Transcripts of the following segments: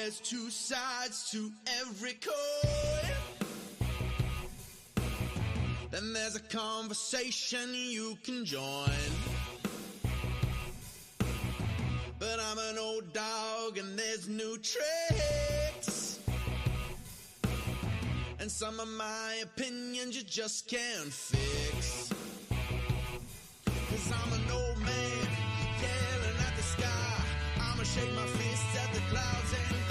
There's two sides to every coin. Then there's a conversation you can join. But I'm an old dog and there's new tricks. And some of my opinions you just can't fix. 'Cause I'm an old man yelling at the sky. I'ma shake my fists at the clouds and cry.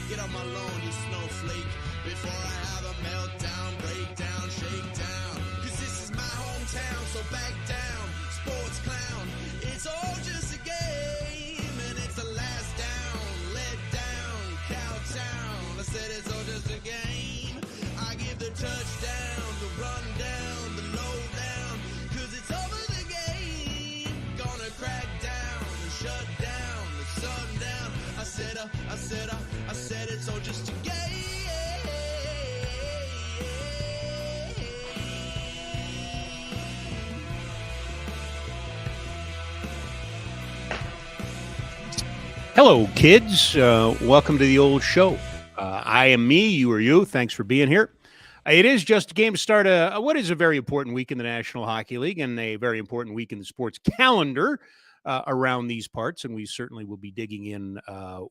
Get off my lawn, you snowflake, before I have a meltdown, breakdown, shakedown. 'Cause this is my hometown, so back down, sports clown. It's all just a game, and it's the last down, let down, cowtown. I said it's all just a game. I give the touchdown, the rundown, the lowdown. 'Cause it's over the game, gonna crack down and shut down the sundown. I said it's all just a game. Hello, kids. Welcome to the old show. I am me, you are you. Thanks for being here. It is just a game to start what is a very important week in the National Hockey League and a very important week in the sports calendar around these parts. And we certainly will be digging in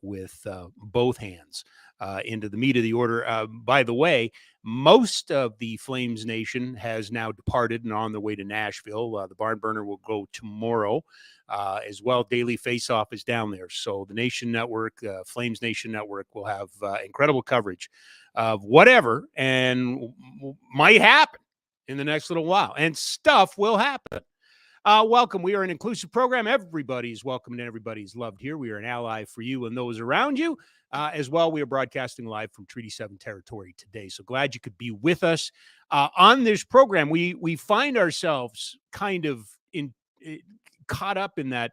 with both hands into the meat of the order. By the way, most of the Flames Nation has now departed and on their way to Nashville. The Barn Burner will go tomorrow as well. Daily Face-Off is down there. So the Nation Network, Flames Nation Network, will have incredible coverage of whatever and might happen in the next little while. And stuff will happen. Welcome. We are an inclusive program. Everybody's welcome and everybody's loved here. We are an ally for you and those around you. As well, we are broadcasting live from Treaty 7 territory today. So glad you could be with us. On this program, we find ourselves kind of caught up in that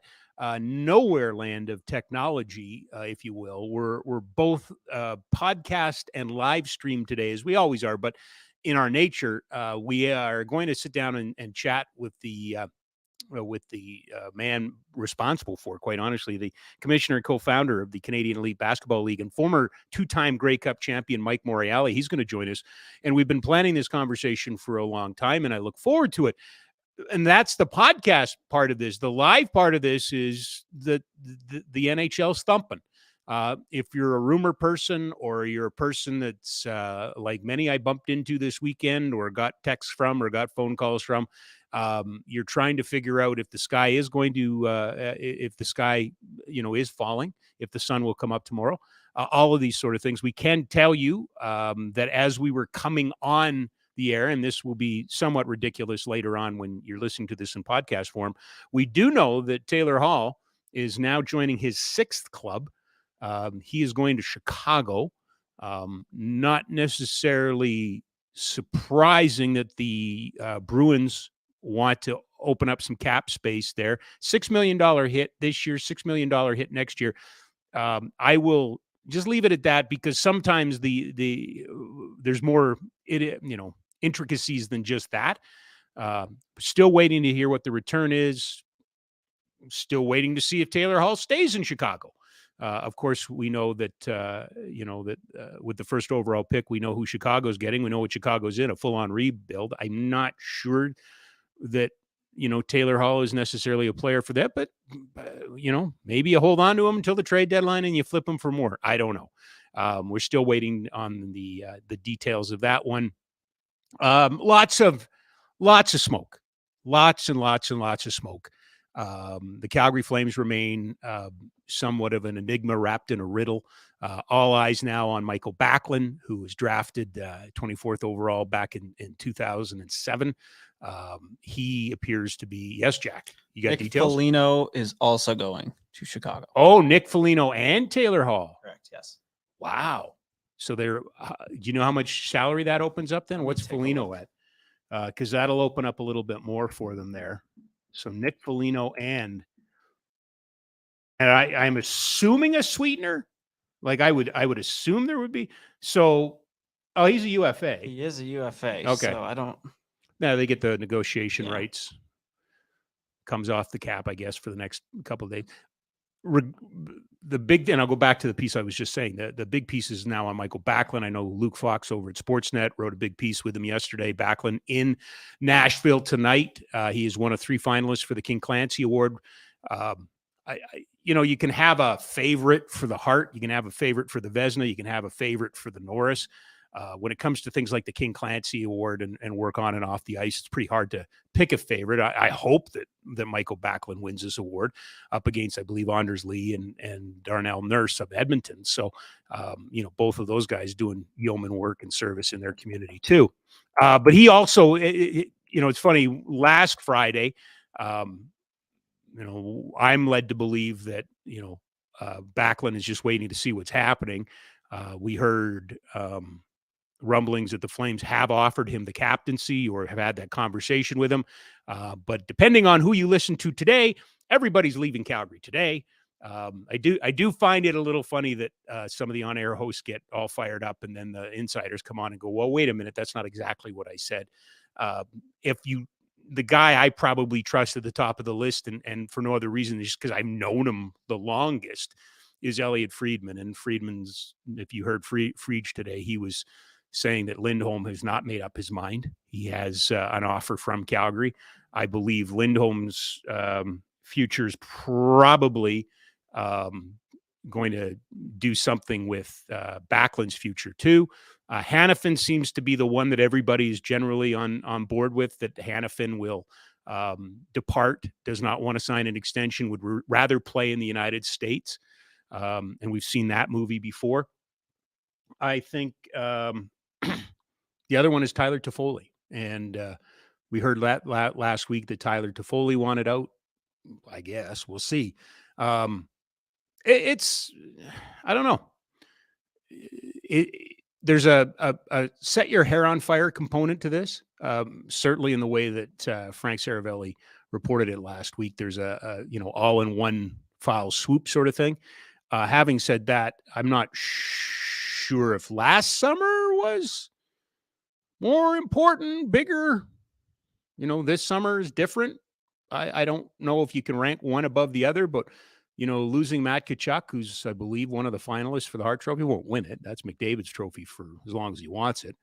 nowhere land of technology, if you will. We're both podcast and live stream today, as we always are. But in our nature, we are going to sit down and chat with the man responsible for, quite honestly, the commissioner and co-founder of the Canadian Elite Basketball League and former two-time Grey Cup champion, Mike Morreale. He's going to join us. And we've been planning this conversation for a long time, and I look forward to it. And that's the podcast part of this. The live part of this is the NHL's thumping. If you're a rumor person or you're a person that's like many I bumped into this weekend or got texts from or got phone calls from, you're trying to figure out if the sky is going to, if the sky, is falling, if the sun will come up tomorrow, all of these sort of things. We can tell you that as we were coming on the air, and this will be somewhat ridiculous later on when you're listening to this in podcast form, we do know that Taylor Hall is now joining his sixth club. He is going to Chicago. Not necessarily surprising that the Bruins want to open up some cap space there. $6 million hit this year, $6 million hit next year. I will just leave it at that because sometimes there's more intricacies than just that. Still waiting to hear what the return is. Still waiting to see if Taylor Hall stays in Chicago. Of course, we know that, with the first overall pick, we know who Chicago's getting. We know what Chicago's in, a full-on rebuild. I'm not sure that, Taylor Hall is necessarily a player for that, but, maybe you hold on to him until the trade deadline and you flip him for more. I don't know. We're still waiting on the details of that one. Lots of smoke, lots and lots and lots of smoke. The Calgary Flames remain somewhat of an enigma wrapped in a riddle. All eyes now on Michael Backlund, who was drafted 24th overall back in 2007. He appears to be, yes, Jack, you got Nick details? Foligno is also going to Chicago. Oh, Nick Foligno and Taylor Hall. Correct, yes. Wow. So do you know how much salary that opens up then? What's Foligno at? Because that'll open up a little bit more for them there. So Nick Foligno and I'm assuming a sweetener. Like I would assume there would be. So, he's a UFA. He is a UFA. Okay. So I don't. Now they get the negotiation rights. Comes off the cap, I guess, for the next couple of days. the big, and I'll go back to the piece I was just saying. The big piece is now on Michael Backlund. I know Luke Fox over at Sportsnet wrote a big piece with him yesterday. Backlund in Nashville tonight. He is one of 3 finalists for the King Clancy Award. You can have a favorite for the Hart. You can have a favorite for the Vezina. You can have a favorite for the Norris. When it comes to things like the King Clancy Award and work on and off the ice, it's pretty hard to pick a favorite. I hope that Michael Backlund wins this award up against, I believe, Anders Lee and Darnell Nurse of Edmonton. So, both of those guys doing yeoman work and service in their community too. But he also, it's funny, last Friday, I'm led to believe that, Backlund is just waiting to see what's happening. We heard rumblings that the Flames have offered him the captaincy or have had that conversation with him. But depending on who you listen to today, everybody's leaving Calgary today. I do find it a little funny that some of the on-air hosts get all fired up and then the insiders come on and go, well, wait a minute, that's not exactly what I said. The guy I probably trust at the top of the list, and for no other reason, just because I've known him the longest, is Elliot Friedman. And Friedman's, if you heard Friedge today, he was saying that Lindholm has not made up his mind. He has an offer from Calgary. I believe Lindholm's future is probably going to do something with Backlund's future too. Hanifin seems to be the one that everybody is generally on board with, that Hanifin will depart, does not want to sign an extension, would rather play in the United States. And we've seen that movie before. I think the other one is Tyler Toffoli. And we heard last week that Tyler Toffoli wanted out. I guess we'll see. It's I don't know. There's a set your hair on fire component to this. Certainly in the way that Frank Seravalli reported it last week. There's a all in one file swoop sort of thing. Having said that, I'm not sure if last summer was more important, bigger. This summer is different. I don't know if you can rank one above the other, but losing Matt Tkachuk, who's, I believe, one of the finalists for the Hart Trophy, won't win it. That's McDavid's trophy for as long as he wants it.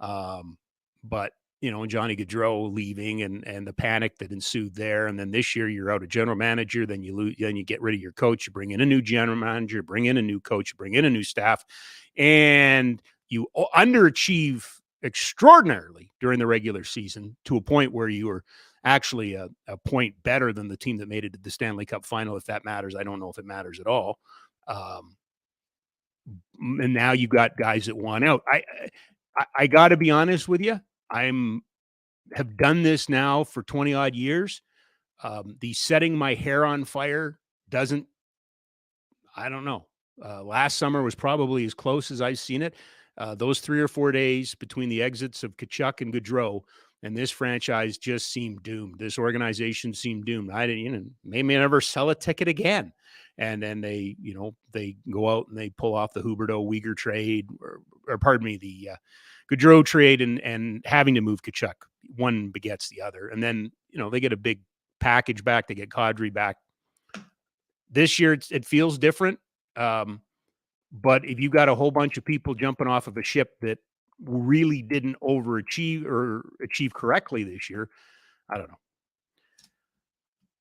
But Johnny Gaudreau leaving and the panic that ensued there, and then this year you're out a general manager, then you lose, then you get rid of your coach, you bring in a new general manager, bring in a new coach, bring in a new staff, and you underachieve extraordinarily during the regular season to a point where you were actually a point better than the team that made it to the Stanley Cup final. If that matters, I don't know if it matters at all. And now you got guys that want out. I got to be honest with you. Have done this now for 20 odd years. The setting my hair on fire doesn't, I don't know. Last summer was probably as close as I've seen it. Those 3 or 4 days between the exits of Tkachuk and Gaudreau, and this franchise just seemed doomed. This organization seemed doomed. I didn't, maybe never sell a ticket again. And then they go out and they pull off the Huberdeau Uyghur trade, or pardon me, the Gaudreau trade, and having to move Tkachuk. One begets the other. And then, they get a big package back. They get Kadri back. This year, it feels different. But if you got a whole bunch of people jumping off of a ship that really didn't overachieve or achieve correctly this year, I don't know.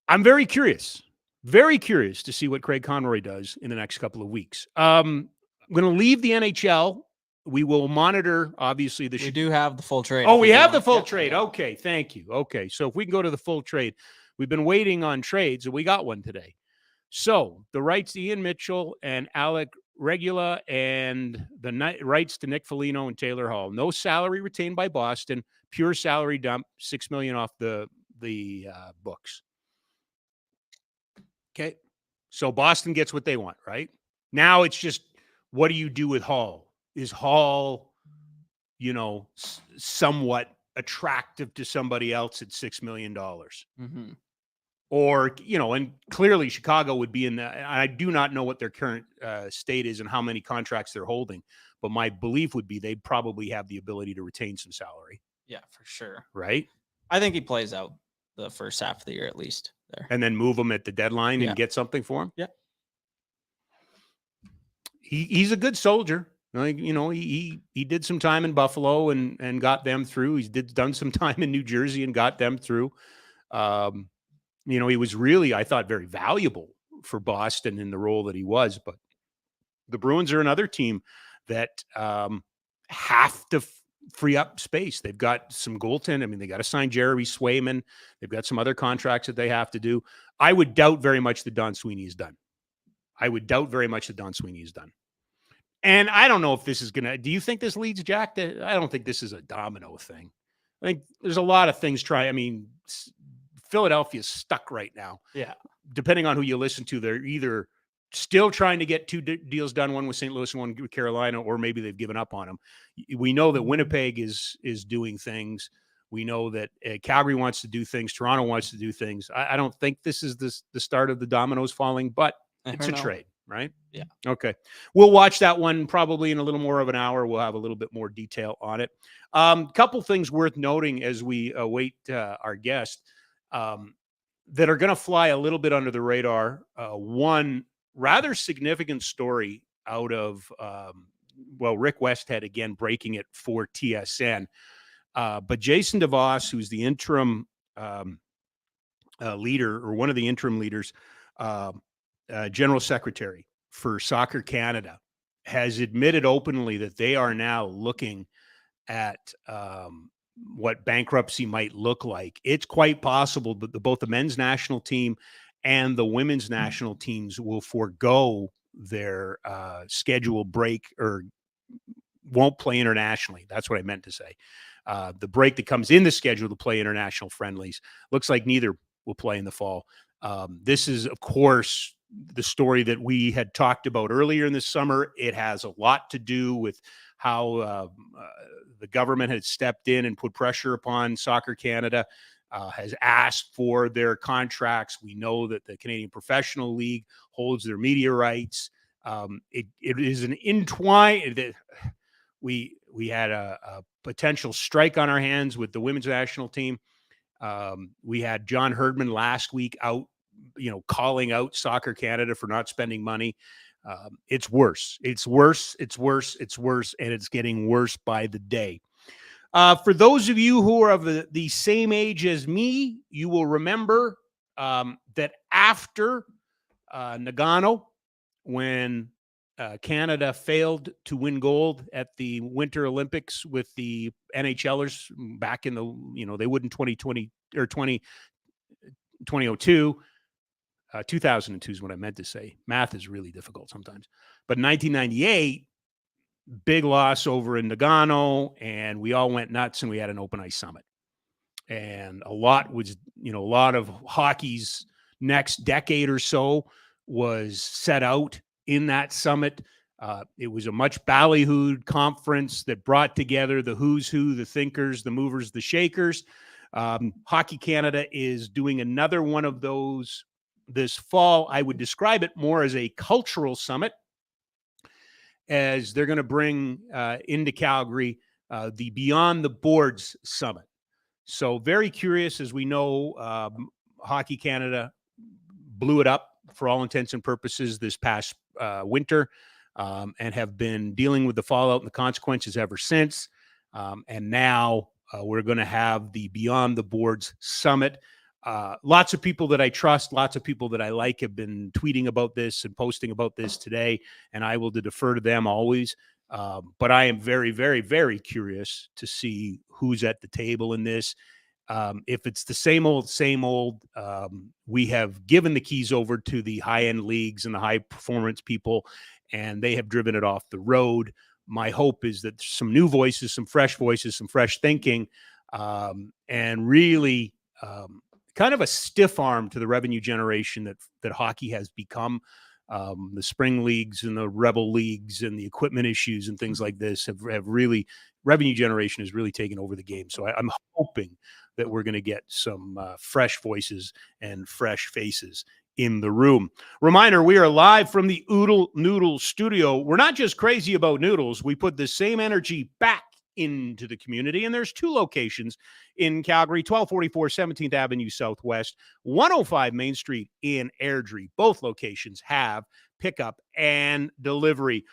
I'm very curious to see what Craig Conroy does in the next couple of weeks. I'm going to leave the NHL. We will monitor, obviously. We do have the full trade. Oh, we have the full trade. Okay, thank you. Okay, so if we can go to the full trade. We've been waiting on trades, and we got one today. So the rights to Ian Mitchell and Alec Regula, and the rights to Nick Foligno and Taylor Hall. No salary retained by Boston. Pure salary dump. $6 million off the books. Okay, so Boston gets what they want, right? Now it's just, what do you do with Hall? Is Hall, somewhat attractive to somebody else at $6 million? Mm-hmm. Or, and clearly Chicago would be in that. I do not know what their current state is and how many contracts they're holding, but my belief would be they'd probably have the ability to retain some salary. Yeah, for sure. Right? I think he plays out the first half of the year at least there. And then move him at the deadline and get something for him? Yeah. he's a good soldier. Like, he did some time in Buffalo and got them through. He's done some time in New Jersey and got them through. He was really, I thought, very valuable for Boston in the role that he was. But the Bruins are another team that have to free up space. They've got some goaltend. I mean, they got to sign Jeremy Swayman. They've got some other contracts that they have to do. I would doubt very much that Don Sweeney is done. And I don't know if this is going to, do you think this leads Jack to, I don't think this is a domino thing. I think there's a lot of things Philadelphia's stuck right now. Yeah. Depending on who you listen to, they're either still trying to get two deals done, one with St. Louis and one with Carolina, or maybe they've given up on them. We know that Winnipeg is doing things. We know that Calgary wants to do things. Toronto wants to do things. I don't think this is the start of the dominoes falling, but it's a trade, right? Yeah. Okay. We'll watch that one probably in a little more of an hour. We'll have a little bit more detail on it. Couple things worth noting as we await our guest that are going to fly a little bit under the radar. One rather significant story out of, Rick Westhead again breaking it for TSN. But Jason DeVos, who's the interim leader, or one of the interim leaders, general secretary for Soccer Canada, has admitted openly that they are now looking at what bankruptcy might look like. It's quite possible that both the men's national team and the women's national teams will forego their schedule break or won't play internationally. That's what I meant to say. The break that comes in the schedule to play international friendlies looks like neither will play in the fall. This is, of course, the story that we had talked about earlier in the summer. It has a lot to do with how the government had stepped in and put pressure upon Soccer Canada, has asked for their contracts. We know that the Canadian Professional League holds their media rights. It is an entwined. We had a potential strike on our hands with the women's national team. We had John Herdman last week out, calling out Soccer Canada for not spending money. It's worse. It's worse. And it's getting worse by the day. For those of you who are of the same age as me, you will remember that after Nagano, when Canada failed to win gold at the Winter Olympics with the NHLers back in they would in 2020 or 2002. 2002 is what I meant to say. Math is really difficult sometimes. But 1998, big loss over in Nagano, and we all went nuts, and we had an open ice summit. And a lot of hockey's next decade or so was set out in that summit. It was a much ballyhooed conference that brought together the who's who, the thinkers, the movers, the shakers. Hockey Canada is doing another one of those this fall. I would describe it more as a cultural summit, as they're going to bring into Calgary the Beyond the Boards Summit. So very curious. As we know, Hockey Canada blew it up for all intents and purposes this past winter, and have been dealing with the fallout and the consequences ever since. And now we're going to have the Beyond the Boards Summit. Lots of people that I trust, lots of people that I like have been tweeting about this and posting about this today, and I will defer to them always. But I am very, very, very curious to see who's at the table in this. If it's the same old, we have given the keys over to the high-end leagues and the high-performance people, and they have driven it off the road. My hope is that some new voices, some fresh voices, some fresh thinking, and really kind of a stiff arm to the revenue generation that hockey has become. The spring leagues and the rebel leagues and the equipment issues and things like this have really, revenue generation has really taken over the game. So I'm hoping that we're going to get some fresh voices and fresh faces in the room. Reminder, we are live from the Oodle Noodle studio. We're not just crazy about noodles. We put the same energy back into the community. And there's 2 locations in Calgary, 1244 17th Avenue Southwest, 105 Main Street in Airdrie. Both locations have pickup and delivery.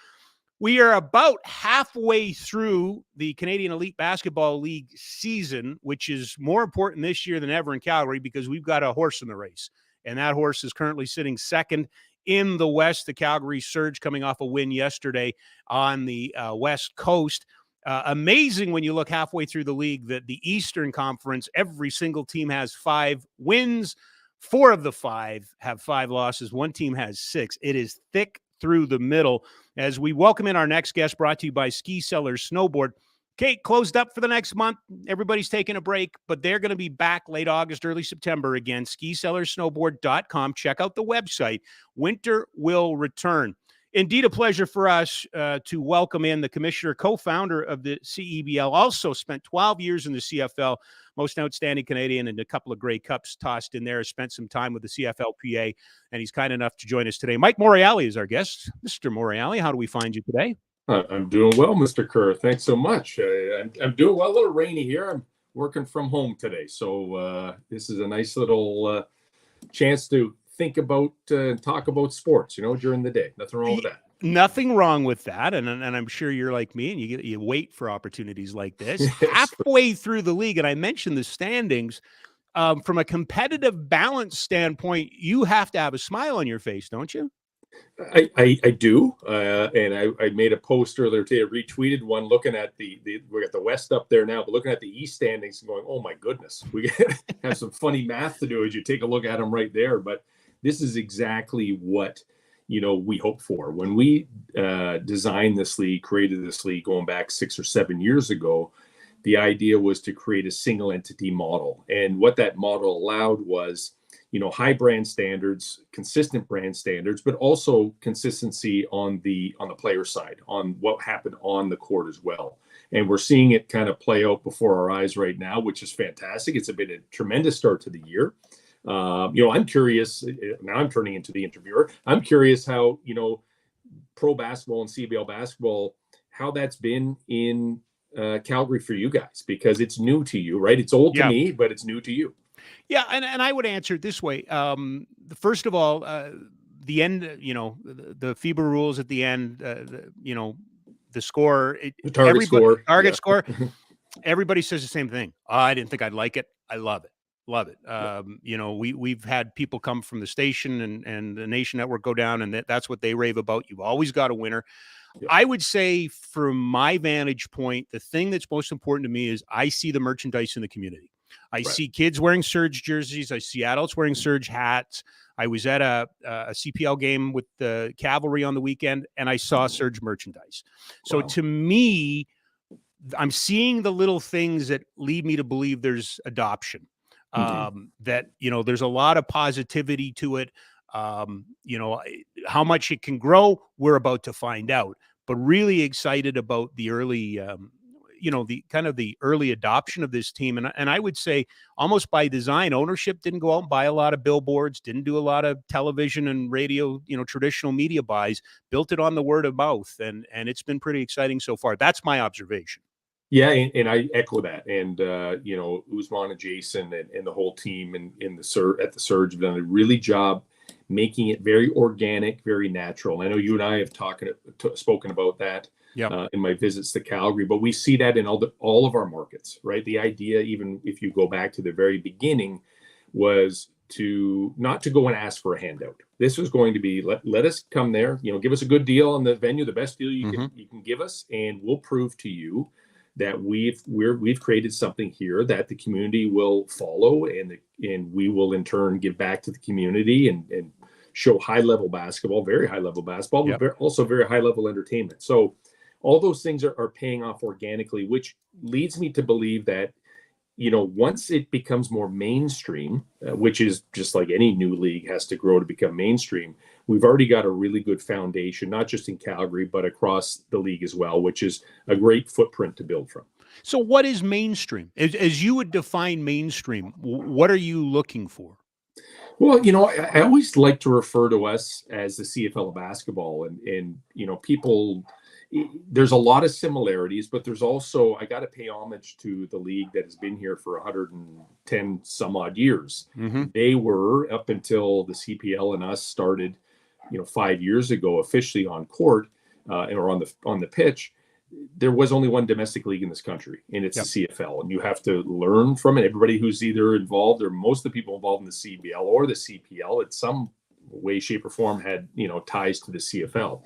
We are about halfway through the Canadian Elite Basketball League season, which is more important this year than ever in Calgary because we've got a horse in the race. And that horse is currently sitting second in the West. The Calgary Surge coming off a win yesterday on the West Coast. Amazing when you look halfway through the league that the Eastern Conference, every single team has 5 wins. 4 of the 5 have 5 losses. 1 team has 6. It is thick through the middle. As we welcome in our next guest, brought to you by Ski Sellers Snowboard. Kate, closed up for the next month. Everybody's taking a break, but they're going to be back late August, early September again. SkiSellersSnowboard.com. Check out the website. Winter will return. Indeed, a pleasure for us to welcome in the commissioner, co-founder of the CEBL, also spent 12 years in the CFL, most outstanding Canadian, and a couple of Grey Cups tossed in there, spent some time with the CFLPA, and he's kind enough to join us today. Mike Morreale is our guest. Mr. Morreale, how do we find you today? I'm doing well, Mr. Kerr. Thanks so much. I'm doing well. A little rainy here. I'm working from home today, so this is a nice little chance to think about and talk about sports, during the day. Nothing wrong with that. Nothing wrong with that, and I'm sure you're like me, and you wait for opportunities like this. Halfway through the league, and I mentioned the standings. From a competitive balance standpoint, you have to have a smile on your face, don't you? I do, and I made a post earlier today. I retweeted one looking at we got the West up there now, but looking at the East standings and going, oh my goodness, we have some funny math to do as you take a look at them right there. But this is exactly what we hope for when we designed this league, created this league going back 6 or 7 years ago. The idea was to create a single entity model, and what that model allowed was high brand standards, consistent brand standards, but also consistency on the player side, on what happened on the court as well. And we're seeing it kind of play out before our eyes right now, which is fantastic. It's been a tremendous start to the year. I'm curious, now I'm turning into the interviewer. I'm curious how, pro basketball and CBL basketball, how that's been in Calgary for you guys, because it's new to you, right? It's old to me, but it's new to you. Yeah, and I would answer it this way. First of all, the end, the FIBA rules at the end, the score, the target score. Everybody says the same thing. Oh, I didn't think I'd like it. I love it. Love it. We've had people come from the station and the Nation Network go down, and that's what they rave about. You've always got a winner. Yep. I would say from my vantage point, the thing that's most important to me is I see the merchandise in the community. I see kids wearing Surge jerseys. I see adults wearing Surge hats. I was at a CPL game with the Cavalry on the weekend, and I saw Surge merchandise. So to me, I'm seeing the little things that lead me to believe there's adoption. That there's a lot of positivity to it. How much it can grow, we're about to find out. But really excited about the early, the early adoption of this team. And I would say almost by design, ownership didn't go out and buy a lot of billboards, didn't do a lot of television and radio, traditional media buys, built it on the word of mouth. And it's been pretty exciting so far. That's my observation. Yeah, and I echo that. And, Usman and Jason and the whole team at the Surge have done a really job making it very organic, very natural. I know you and I have spoken about that in my visits to Calgary, but we see that in all of our markets, right? The idea, even if you go back to the very beginning, was not to go and ask for a handout. This was going to be, let us come there, give us a good deal on the venue, the best deal you can give us, and we'll prove to you that we've created something here that the community will follow, and we will in turn give back to the community and show high-level basketball, very high-level basketball, but also very high-level entertainment. So all those things are paying off organically, which leads me to believe that, once it becomes more mainstream, which is just like any new league has to grow to become mainstream, we've already got a really good foundation, not just in Calgary, but across the league as well, which is a great footprint to build from. So what is mainstream? As you would define mainstream, what are you looking for? Well, I always like to refer to us as the CFL of basketball, and people, there's a lot of similarities, but there's also, I got to pay homage to the league that has been here for 110 some odd years. They were, up until the CPL and us started, 5 years ago, officially on court or on the pitch. There was only one domestic league in this country, and it's the CFL. And you have to learn from it. Everybody who's either involved, or most of the people involved in the CBL or the CPL, in some way, shape, or form, had ties to the CFL.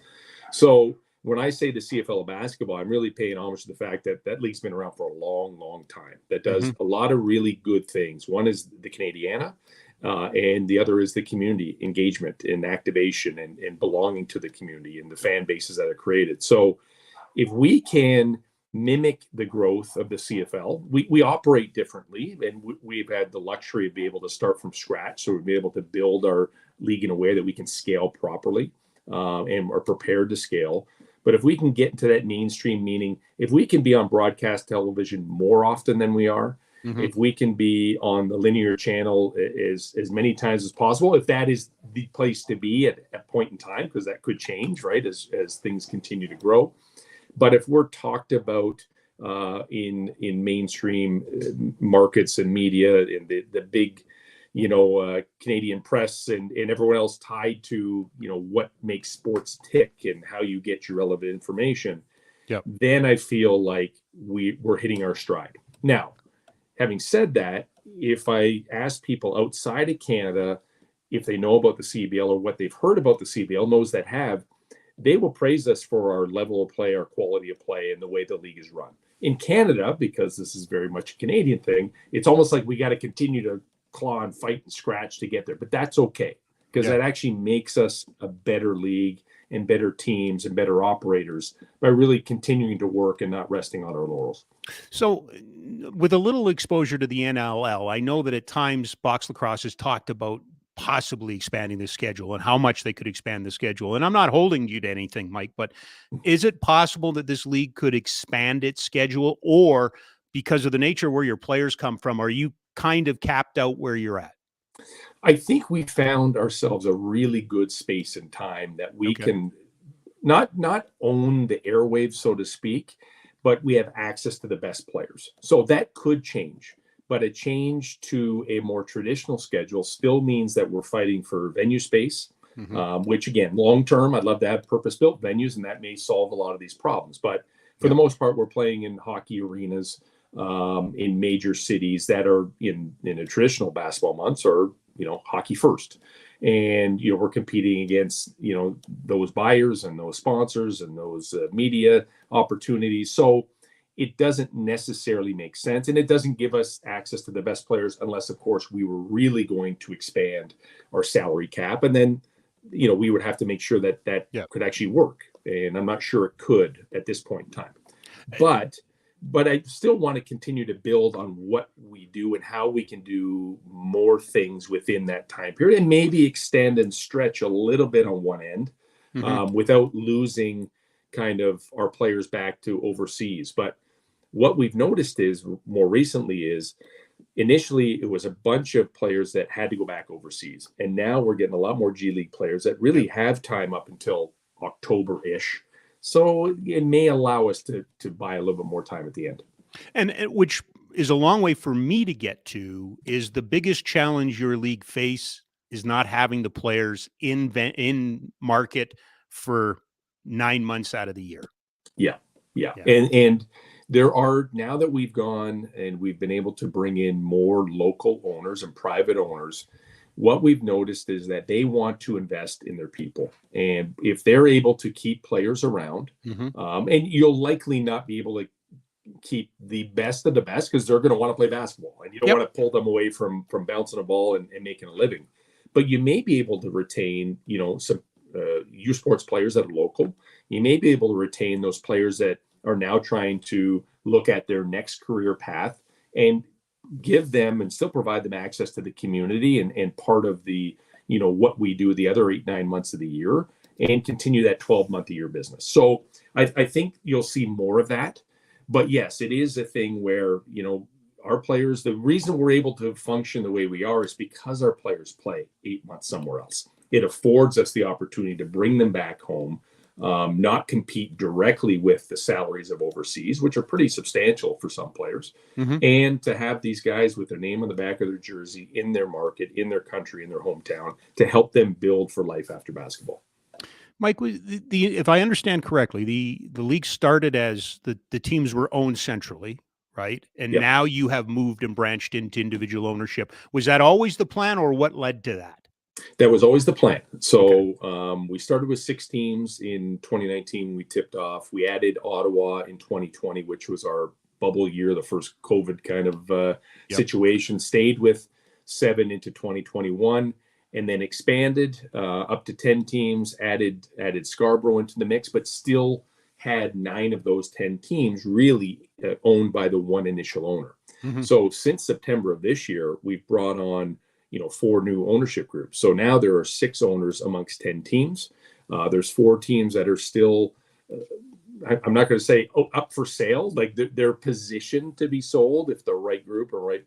So when I say the CFL of basketball, I'm really paying homage to the fact that that league's been around for a long, long time. That does a lot of really good things. One is the Canadiana, and the other is the community engagement and activation and belonging to the community and the fan bases that are created. So if we can mimic the growth of the CFL, we operate differently, and we've had the luxury of being able to start from scratch. So we've been able to build our league in a way that we can scale properly and are prepared to scale. But if we can get into that mainstream, meaning if we can be on broadcast television more often than we are, if we can be on the linear channel as many times as possible, if that is the place to be at a point in time, because that could change, right, as things continue to grow. But if we're talked about in mainstream markets and media, and the big, Canadian press and everyone else tied to, what makes sports tick and how you get your relevant information, then I feel like we're hitting our stride. Now, having said that, if I ask people outside of Canada if they know about the CBL or what they've heard about the CBL, those that have, they will praise us for our level of play, our quality of play, and the way the league is run. In Canada, because this is very much a Canadian thing, it's almost like we got to continue to claw and fight and scratch to get there. But that's okay, because that actually makes us a better league and better teams and better operators by really continuing to work and not resting on our laurels. So with a little exposure to the NLL, I know that at times box lacrosse has talked about possibly expanding the schedule and how much they could expand the schedule. And I'm not holding you to anything, Mike, but is it possible that this league could expand its schedule, or because of the nature where your players come from, are you kind of capped out where you're at? I think we found ourselves a really good space and time that we can not own the airwaves, so to speak, but we have access to the best players. So that could change. But a change to a more traditional schedule still means that we're fighting for venue space, which, again, long term, I'd love to have purpose-built venues, and that may solve a lot of these problems. But for the most part, we're playing in hockey arenas in major cities that are in a traditional basketball months, or hockey first. And we're competing against those buyers and those sponsors and those media opportunities. So it doesn't necessarily make sense, and it doesn't give us access to the best players unless, of course, we were really going to expand our salary cap. And then, we would have to make sure that could actually work. And I'm not sure it could at this point in time. But I still want to continue to build on what we do and how we can do more things within that time period, and maybe extend and stretch a little bit on one end without losing kind of our players back to overseas. But what we've noticed is more recently is initially it was a bunch of players that had to go back overseas. And now we're getting a lot more G League players that really have time up until October-ish. So it may allow us to buy a little bit more time at the end. And which is a long way for me to get to, is the biggest challenge your league face is not having the players in market for 9 months out of the year. Yeah. And there are, now that we've gone and we've been able to bring in more local owners and private owners, what we've noticed is that they want to invest in their people. And if they're able to keep players around, and you'll likely not be able to keep the best of the best, because they're going to want to play basketball, and you don't want to pull them away from bouncing a ball and making a living. But you may be able to retain, some U Sports players that are local. You may be able to retain those players that are now trying to look at their next career path, and give them and still provide them access to the community and part of the, what we do the other 8-9 months of the year, and continue that 12-month a year business. So I think you'll see more of that. But yes, it is a thing where, our players, the reason we're able to function the way we are is because our players play 8 months somewhere else. It affords us the opportunity to bring them back home, not compete directly with the salaries of overseas, which are pretty substantial for some players, and to have these guys with their name on the back of their jersey in their market, in their country, in their hometown, to help them build for life after basketball. Mike, if I understand correctly, the league started as the teams were owned centrally, right? And Yep. now you have moved and branched into individual ownership. Was that always the plan, or what led to that? That was always the plan. So we started with 6 teams in 2019. We tipped off. We added Ottawa in 2020, which was our bubble year, the first COVID kind of situation. Stayed with 7 into 2021, and then expanded up to 10 teams. Added Scarborough into the mix, but still had 9 of those 10 teams really owned by the one initial owner. So since September of this year, we've brought on 4 new ownership groups. So now there are 6 owners amongst 10 teams. There's 4 teams that are still, I'm not going to say up for sale. Like they're positioned to be sold if the right group or right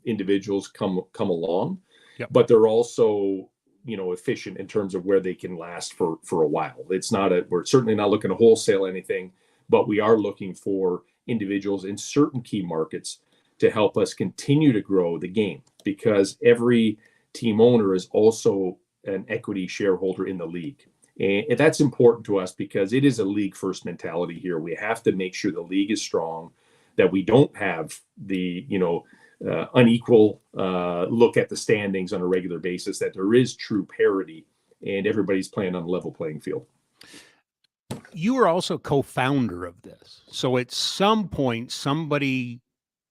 individuals come along. Yep. But they're also, efficient in terms of where they can last for a while. We're certainly not looking to wholesale anything, but we are looking for individuals in certain key markets to help us continue to grow the game, because every team owner is also an equity shareholder in the league. And that's important to us because it is a league first mentality here. We have to make sure the league is strong, that we don't have the, unequal look at the standings on a regular basis, that there is true parity and everybody's playing on a level playing field. You were also co-founder of this. So at some point,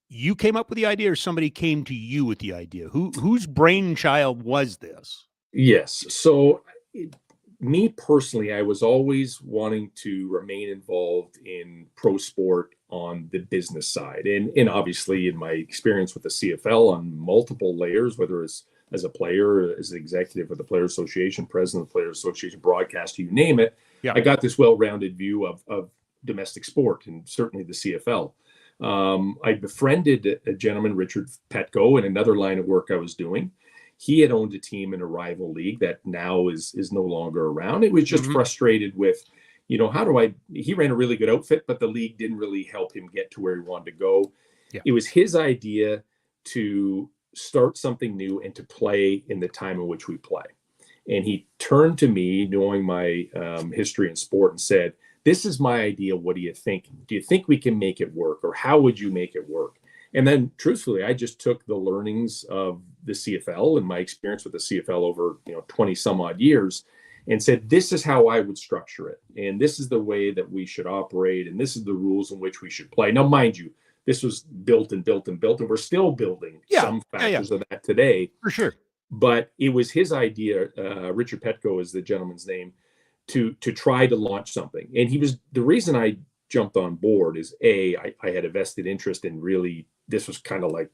you came up with the idea, or somebody came to you with the idea? Whose brainchild was this? Yes. So me personally, I was always wanting to remain involved in pro sport on the business side. And obviously in my experience with the CFL on multiple layers, whether it's as a player, as an executive of the Players Association, president of the Players Association, broadcaster, you name it, I got this well-rounded view of domestic sport, and certainly the CFL. I befriended a gentleman, Richard Petco, in another line of work I was doing. He had owned a team in a rival league that now is no longer around. It was just frustrated with, he ran a really good outfit, but the league didn't really help him get to where he wanted to go. Yeah. It was his idea to start something new and to play in the time in which we play. And he turned to me, knowing my history in sport, and said, "This is my idea. What do you think? Do you think we can make it work? Or how would you make it work?" And then truthfully, I just took the learnings of the CFL and my experience with the CFL over 20 some odd years and said, this is how I would structure it. And this is the way that we should operate. And this is the rules in which we should play. Now, mind you, this was built and built and built, and we're still building some factors of that today. For sure. But it was his idea, Richard Petco is the gentleman's name, to try to launch something. And the reason I jumped on board is I had a vested interest in really, this was kind of like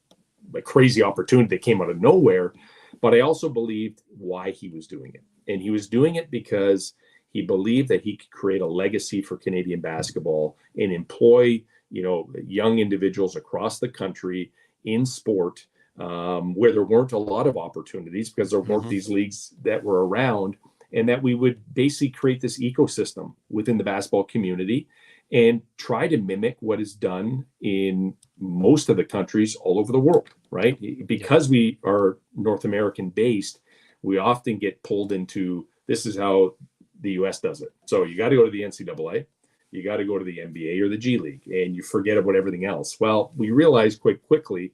a crazy opportunity that came out of nowhere, but I also believed why he was doing it. And he was doing it because he believed that he could create a legacy for Canadian basketball and employ, young individuals across the country in sport, where there weren't a lot of opportunities because there weren't these leagues that were around, and that we would basically create this ecosystem within the basketball community and try to mimic what is done in most of the countries all over the world, right? Because we are North American based, we often get pulled into, this is how the US does it. So you got to go to the NCAA, you got to go to the NBA or the G League, and you forget about everything else. Well, we realized quite quickly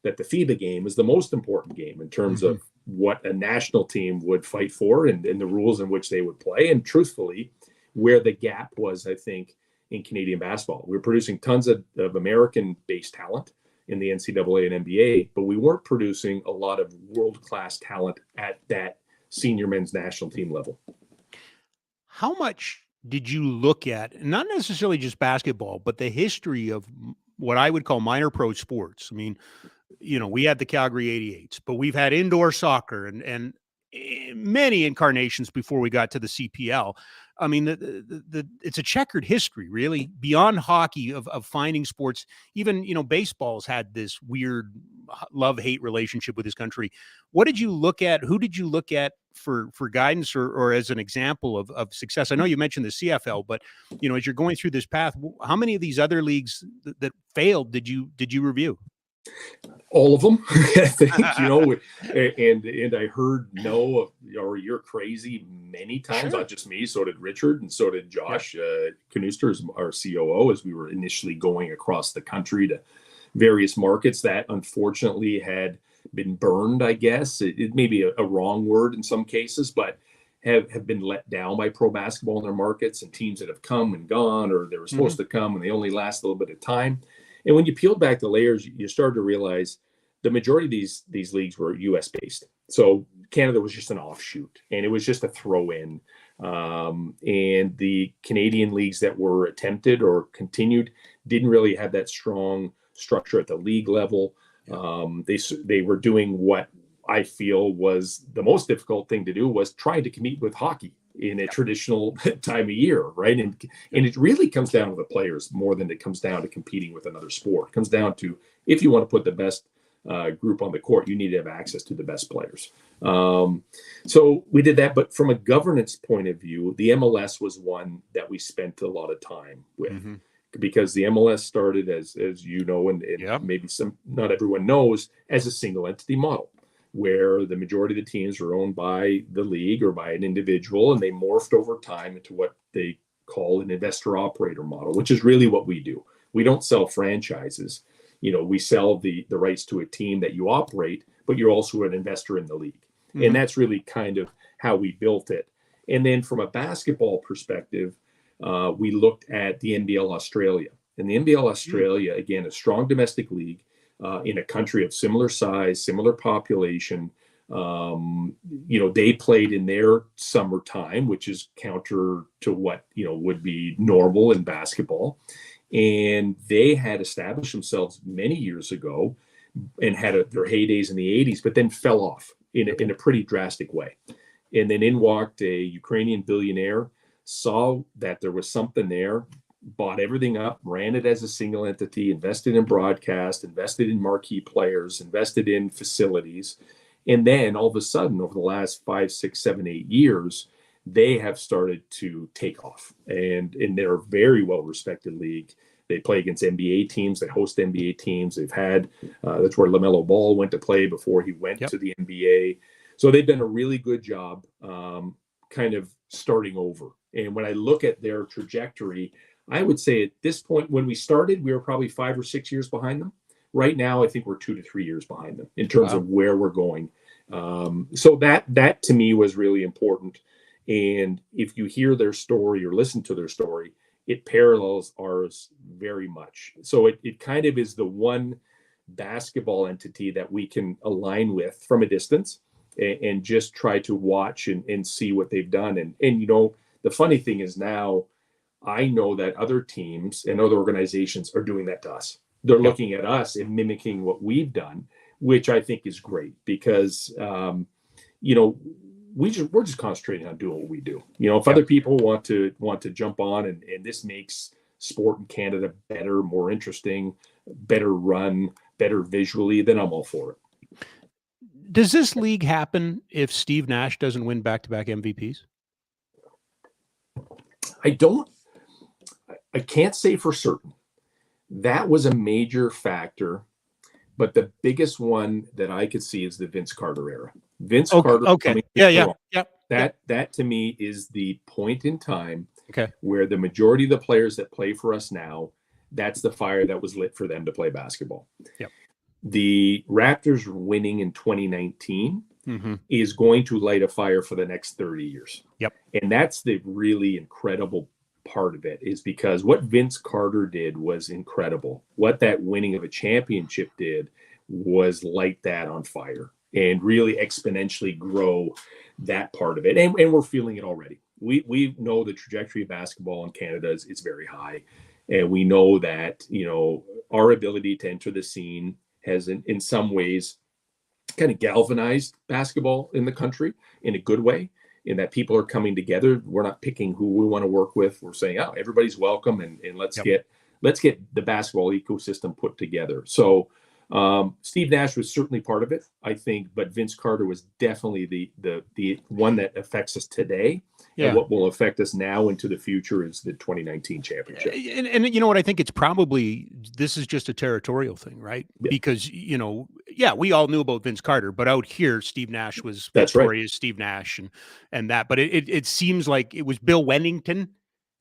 that the FIBA game is the most important game in terms of what a national team would fight for and the rules in which they would play. And truthfully, where the gap was, I think, in Canadian basketball. We were producing tons of American-based talent in the NCAA and NBA, but we weren't producing a lot of world-class talent at that senior men's national team level. How much did you look at, not necessarily just basketball, but the history of what I would call minor pro sports? I mean, we had the Calgary 88s, but we've had indoor soccer and many incarnations before we got to the CPL. I mean, it's a checkered history, really, beyond hockey of finding sports. Even, baseball's had this weird love-hate relationship with this country. What did you look at? Who did you look at for guidance or as an example of success? I know you mentioned the CFL, but as you're going through this path, how many of these other leagues that failed did you review? All of them, I think, and I heard no, or you're crazy many times, Sure. Not just me. So did Richard, and so did Josh Knooster, our COO, as we were initially going across the country to various markets that unfortunately had been burned, I guess. It may be a wrong word in some cases, but have been let down by pro basketball in their markets, and teams that have come and gone, or they were supposed to come and they only last a little bit of time. And when you peeled back the layers, you started to realize the majority of these leagues were U.S. based. So Canada was just an offshoot, and it was just a throw in. And the Canadian leagues that were attempted or continued didn't really have that strong structure at the league level. They were doing what I feel was the most difficult thing to do, was trying to compete with hockey in a traditional time of year, right? And it really comes down to the players more than it comes down to competing with another sport. It comes down to, if you want to put the best group on the court, you need to have access to the best players. So we did that, but from a governance point of view, the MLS was one that we spent a lot of time with. Because the MLS started as you know, and maybe not everyone knows, as a single entity model, where the majority of the teams were owned by the league or by an individual, and they morphed over time into what they call an investor operator model, which is really what we do. We don't sell franchises. We sell the rights to a team that you operate, but you're also an investor in the league. And that's really kind of how we built it. And then from a basketball perspective, we looked at the NBL Australia. And the NBL Australia, again, a strong domestic league in a country of similar size, similar population. They played in their summertime, which is counter to what, would be normal in basketball. And they had established themselves many years ago and had their heydays in the 80s, but then fell off in a pretty drastic way. And then in walked a Ukrainian billionaire, saw that there was something there, bought everything up, ran it as a single entity, invested in broadcast, invested in marquee players, invested in facilities. And then all of a sudden, over the last 5, 6, 7, 8 years, they have started to take off. And they're a very well-respected league. They play against NBA teams. They host NBA teams. They've had, that's where LaMelo Ball went to play before he went to the NBA. So they've done a really good job kind of starting over. And when I look at their trajectory, I would say at this point, when we started, we were probably 5 or 6 years behind them. Right now, I think we're 2 to 3 years behind them in terms of where we're going. So that to me was really important. And if you hear their story or listen to their story, it parallels ours very much. So it kind of is the one basketball entity that we can align with from a distance and just try to watch and see what they've done. And the funny thing is, now I know that other teams and other organizations are doing that to us. They're looking at us and mimicking what we've done, which I think is great because, we're just concentrating on doing what we do. If other people want to jump on and this makes sport in Canada better, more interesting, better run, better visually, then I'm all for it. Does this league happen if Steve Nash doesn't win back-to-back MVPs? I can't say for certain. That was a major factor, but the biggest one that I could see is the Vince Carter era. Vince Carter. Okay. That to me is the point in time where the majority of the players that play for us now, that's the fire that was lit for them to play basketball. Yep. The Raptors winning in 2019 is going to light a fire for the next 30 years. Yep. And that's the really incredible part of it, is because what Vince Carter did was incredible. What that winning of a championship did was light that on fire and really exponentially grow that part of it. And we're feeling it already. We know the trajectory of basketball in Canada is very high. And we know that, our ability to enter the scene has in some ways kind of galvanized basketball in the country in a good way, in that people are coming together. We're not picking who we want to work with. We're saying, everybody's welcome, and let's get the basketball ecosystem put together. So Steve Nash was certainly part of it, I think, but Vince Carter was definitely the one that affects us today. Yeah. And what will affect us now into the future is the 2019 championship. And you know what? I think it's probably, this is just a territorial thing, right? Yeah. Because, you know, yeah, we all knew about Vince Carter, but out here, Steve Nash was That's right. Victoria's Steve Nash and that. But it seems like it was Bill Wennington.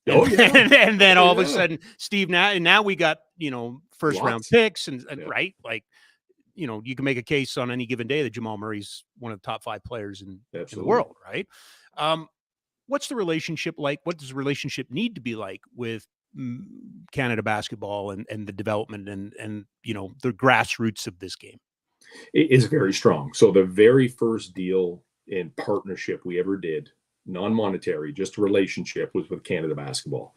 Oh, yeah. And then all of a Yeah. sudden, Steve Nash, and now we got, you know, first round Lots. picks and Yeah. right? Like, you know, you can make a case on any given day that Jamal Murray's one of the top 5 players in the Absolutely. world, right? What's the relationship like? What does the relationship need to be like with Canada basketball and the development and you know, the grassroots of this game? It is very strong. So the very first deal in partnership we ever did, non-monetary, just a relationship, was with Canada basketball.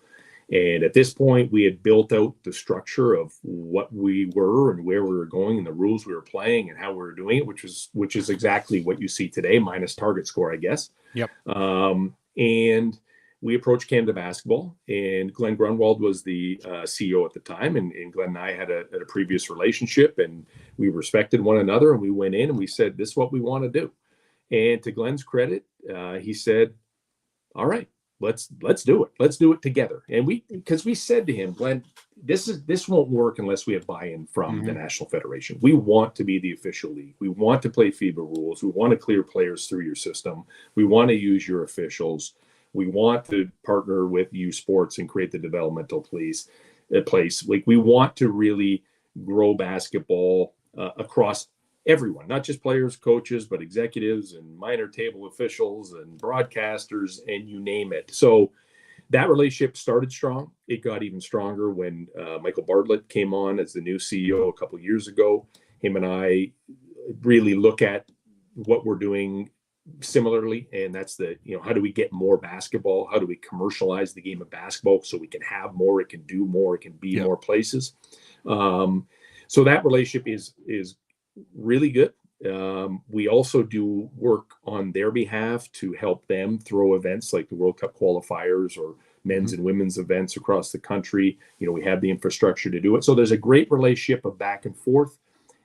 And at this point, we had built out the structure of what we were and where we were going and the rules we were playing and how we were doing it, which is exactly what you see today, minus target score, I guess. Yep. And we approached Canada basketball, and Glenn Grunwald was the CEO at the time. And Glenn and I had a previous relationship, and we respected one another. And we went in and we said, this is what we want to do. And to Glenn's credit, he said, all right, let's do it. Let's do it together. And because we said to him, Glenn, this won't work unless we have buy-in from the National Federation. We want to be the official league. We want to play FIBA rules. We want to clear players through your system. We want to use your officials. We want to partner with U Sports and create the developmental place. Like, we want to really grow basketball across everyone, not just players, coaches, but executives and minor table officials and broadcasters and you name it. So that relationship started strong. It got even stronger when Michael Bartlett came on as the new CEO a couple of years ago. Him and I really look at what we're doing similarly, and that's how do we get more basketball? How do we commercialize the game of basketball so we can have more, it can do more, it can be more places? So that relationship is really good. We also do work on their behalf to help them throw events like the World Cup qualifiers or men's and women's events across the country. You know, we have the infrastructure to do it. So there's a great relationship of back and forth.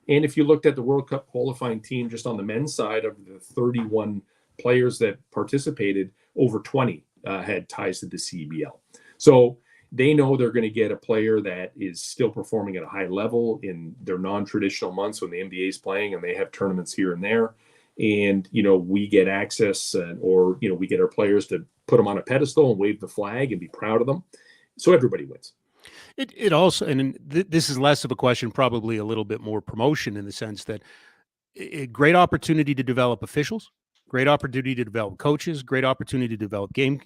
And if you looked at the World Cup qualifying team, just on the men's side, of the 31 players that participated, over 20 had ties to the CBL. So they know they're going to get a player that is still performing at a high level in their non-traditional months when the NBA is playing and they have tournaments here and there. And, you know, we get access or we get our players to put them on a pedestal and wave the flag and be proud of them. So everybody wins. It also, and this is less of a question, probably a little bit more promotion, in the sense that a great opportunity to develop officials, great opportunity to develop coaches, great opportunity to develop game,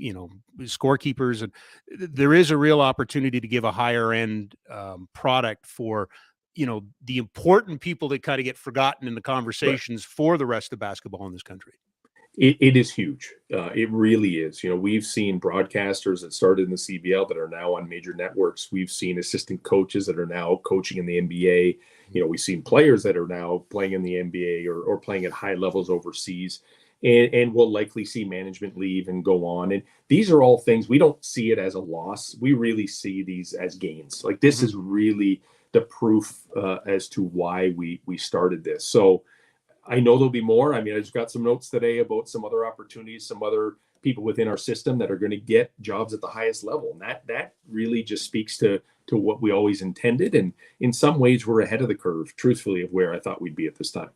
scorekeepers. And there is a real opportunity to give a higher end product for, the important people that kind of get forgotten in the conversations for the rest of basketball in this country. It is huge. It really is. We've seen broadcasters that started in the CBL that are now on major networks. We've seen assistant coaches that are now coaching in the NBA. We've seen players that are now playing in the NBA or playing at high levels overseas. And we'll likely see management leave and go on. And these are all things, we don't see it as a loss. We really see these as gains. Like, this is really the proof as to why we started this. So I know there'll be more. I mean, I just got some notes today about some other opportunities, some other people within our system that are going to get jobs at the highest level. And that really just speaks to what we always intended. And in some ways, we're ahead of the curve, truthfully, of where I thought we'd be at this time.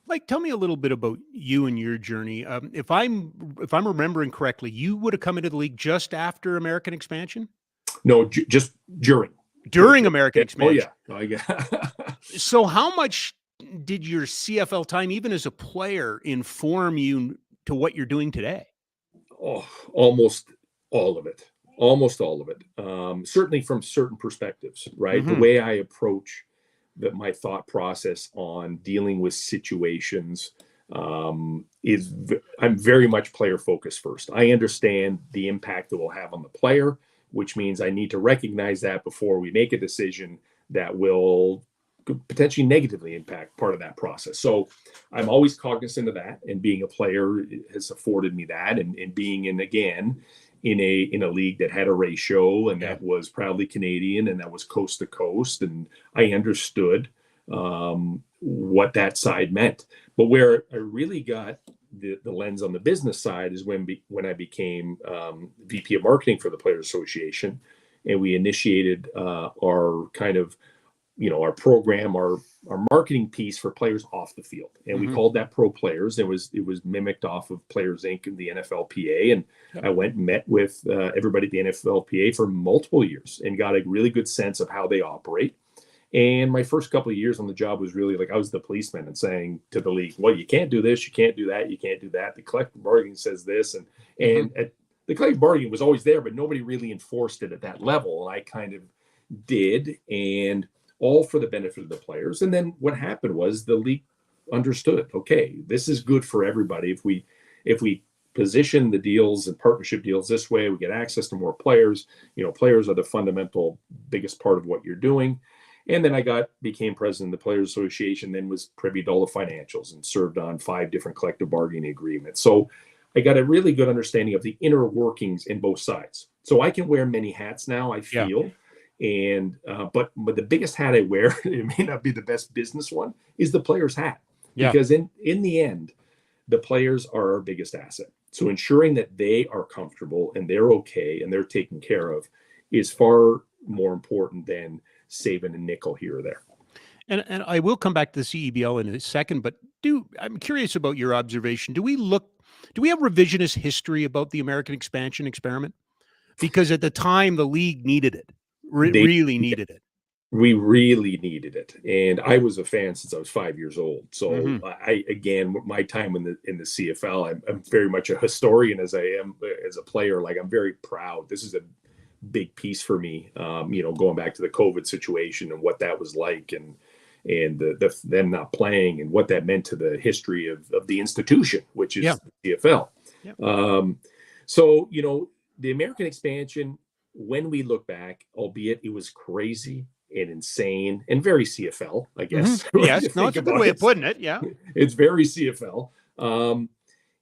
Mike, tell me a little bit about you and your journey. If I'm remembering correctly, you would have come into the league just after American expansion? No, just during American expansion. Oh yeah. So how much did your CFL time, even as a player, inform you to what you're doing today? Oh, almost all of it. Certainly from certain perspectives, right? The way I approach my thought process on dealing with situations is I'm very much player focused first. I understand the impact it will have on the player, which means I need to recognize that before we make a decision that will potentially negatively impact part of that process. So I'm always cognizant of that, and being a player has afforded me that, and being in a league that had a ratio and that was proudly Canadian and that was coast to coast. And I understood what that side meant. But where I really got the lens on the business side is when I became VP of marketing for the Players Association, and we initiated our kind of, our program, our marketing piece for players off the field, and we called that Pro Players. It was mimicked off of Players Inc. and the NFLPA, and I went and met with everybody at the NFLPA for multiple years and got a really good sense of how they operate. And my first couple of years on the job was really like I was the policeman and saying to the league, well, you can't do this, you can't do that, you can't do that. The collective bargaining says this, and the collective bargaining was always there, but nobody really enforced it at that level. And I kind of did, and all for the benefit of the players. And then what happened was the league understood, okay, this is good for everybody. If we position the deals and partnership deals this way, we get access to more players. Players are the fundamental biggest part of what you're doing. And then I became president of the Players Association, then was privy to all the financials and served on 5 different collective bargaining agreements. So I got a really good understanding of the inner workings in both sides. So I can wear many hats now, I feel. Yeah. And but the biggest hat I wear, it may not be the best business one, is the player's hat. Yeah. Because in the end, the players are our biggest asset. So ensuring that they are comfortable and they're okay and they're taken care of is far more important than saving a nickel here or there. And I will come back to the CEBL in a second, but I'm curious about your observation. Do we have revisionist history about the American expansion experiment? Because at the time the league needed it, really needed it. We really needed it. And I was a fan since I was 5 years old. So my time in the CFL, I'm very much a historian as I am as a player. Like, I'm very proud. This is a big piece for me, going back to the COVID situation and what that was like, and them not playing and what that meant to the history of the institution, which is the CFL. Yeah. So, the American expansion, when we look back, albeit it was crazy and insane and very CFL, I guess. Yes, no, it's a good way of putting it. Yeah. It's very CFL.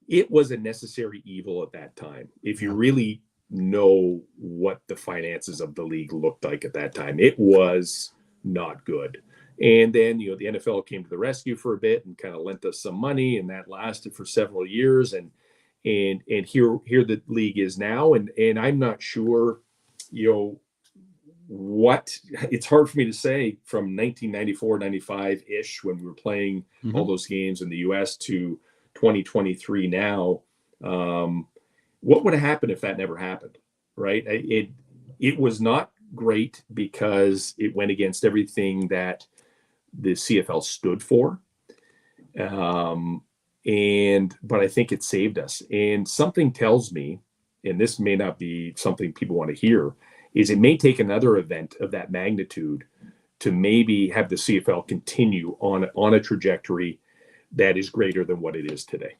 It was a necessary evil at that time. If you really know what the finances of the league looked like at that time, it was not good. And then, the NFL came to the rescue for a bit and kind of lent us some money, and that lasted for several years. And here the league is now. And I'm not sure, what it's hard for me to say from 1994, 95 ish, when we were playing all those games in the US, to 2023 now. What would have happened if that never happened? Right. It was not great because it went against everything that the CFL stood for. But I think it saved us. And something tells me, and this may not be something people want to hear, is it may take another event of that magnitude to maybe have the CFL continue on a trajectory that is greater than what it is today.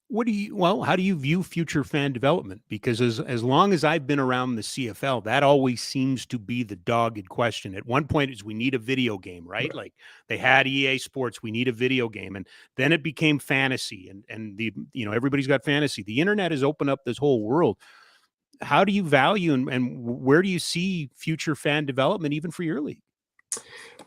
How do you view future fan development? Because as long as I've been around the CFL, that always seems to be the dogged question. At one point, we need a video game, right? Like they had EA Sports, we need a video game, and then it became fantasy, and everybody's got fantasy. The internet has opened up this whole world. How do you value and where do you see future fan development, even for your league?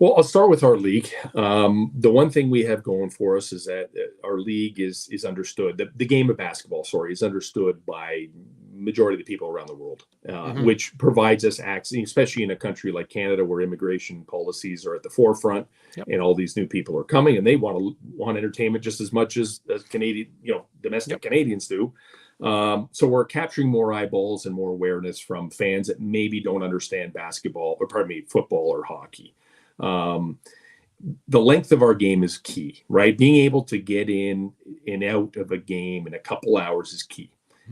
Well, I'll start with our league. The one thing we have going for us is that our league is understood. The game of basketball, is understood by majority of the people around the world, which provides us access, especially in a country like Canada, where immigration policies are at the forefront, and all these new people are coming, and they want entertainment just as much as Canadian, domestic Canadians do. So we're capturing more eyeballs and more awareness from fans that maybe don't understand football or hockey. The length of our game is key, right? Being able to get in and out of a game in a couple hours is key.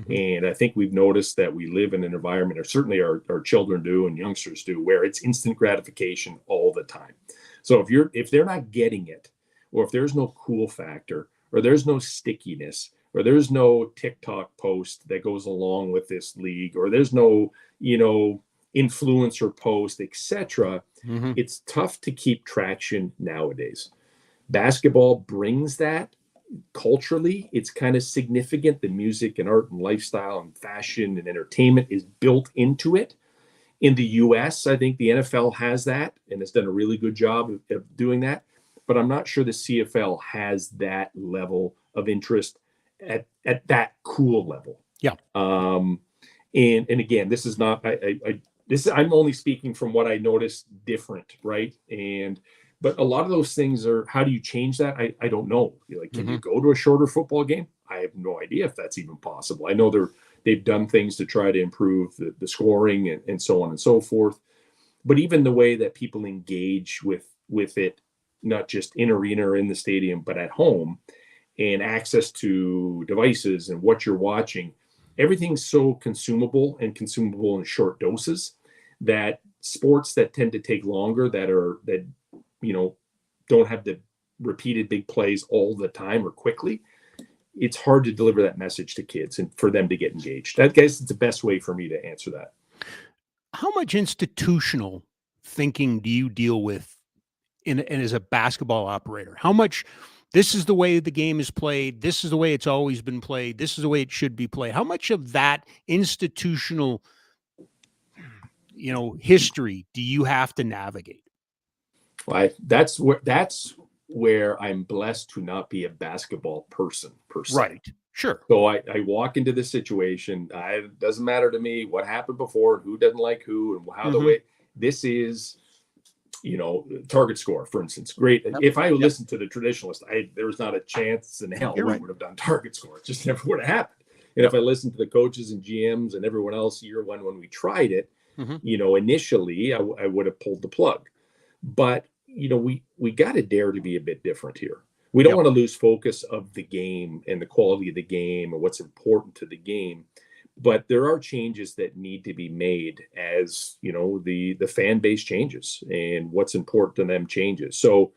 And I think we've noticed that we live in an environment, or certainly our children do and youngsters do, where it's instant gratification all the time. So if they're not getting it, or if there's no cool factor, or there's no stickiness, or there's no TikTok post that goes along with this league, or there's no, influencer post, etc., it's tough to keep traction nowadays. Basketball brings that culturally. It's kind of significant. The music and art and lifestyle and fashion and entertainment is built into it. In the US, I think the NFL has that and has done a really good job of doing that. But I'm not sure the CFL has that level of interest at that cool level. Yeah. And again, this is not, I'm only speaking from what I noticed different, right? But a lot of those things are, how do you change that? I don't know. Like, can you go to a shorter football game? I have no idea if that's even possible. I know they've done things to try to improve the scoring and so on and so forth. But even the way that people engage with it, not just in arena or in the stadium, but at home, and access to devices and what you're watching, everything's so consumable in short doses that sports that tend to take longer, that don't have the repeated big plays all the time or quickly, it's hard to deliver that message to kids and for them to get engaged. I guess it's the best way for me to answer that. How much institutional thinking do you deal with and as a basketball operator? How much, this is the way the game is played, this is the way it's always been played, this is the way it should be played? How much of that institutional, history do you have to navigate? Well, that's where I'm blessed to not be a basketball person per se. Right. Sure. So I walk into this situation. It doesn't matter to me what happened before and who doesn't like who and how the way this is, target score, for instance. Great. Yep. If I listened to the traditionalist, there was not a chance in hell we would have done target score. It just never would have happened. And if I listened to the coaches and GMs and everyone else year one when we tried it, initially I would have pulled the plug. But we got to dare to be a bit different here. We don't want to lose focus of the game and the quality of the game and what's important to the game. But there are changes that need to be made as, the fan base changes and what's important to them changes. So,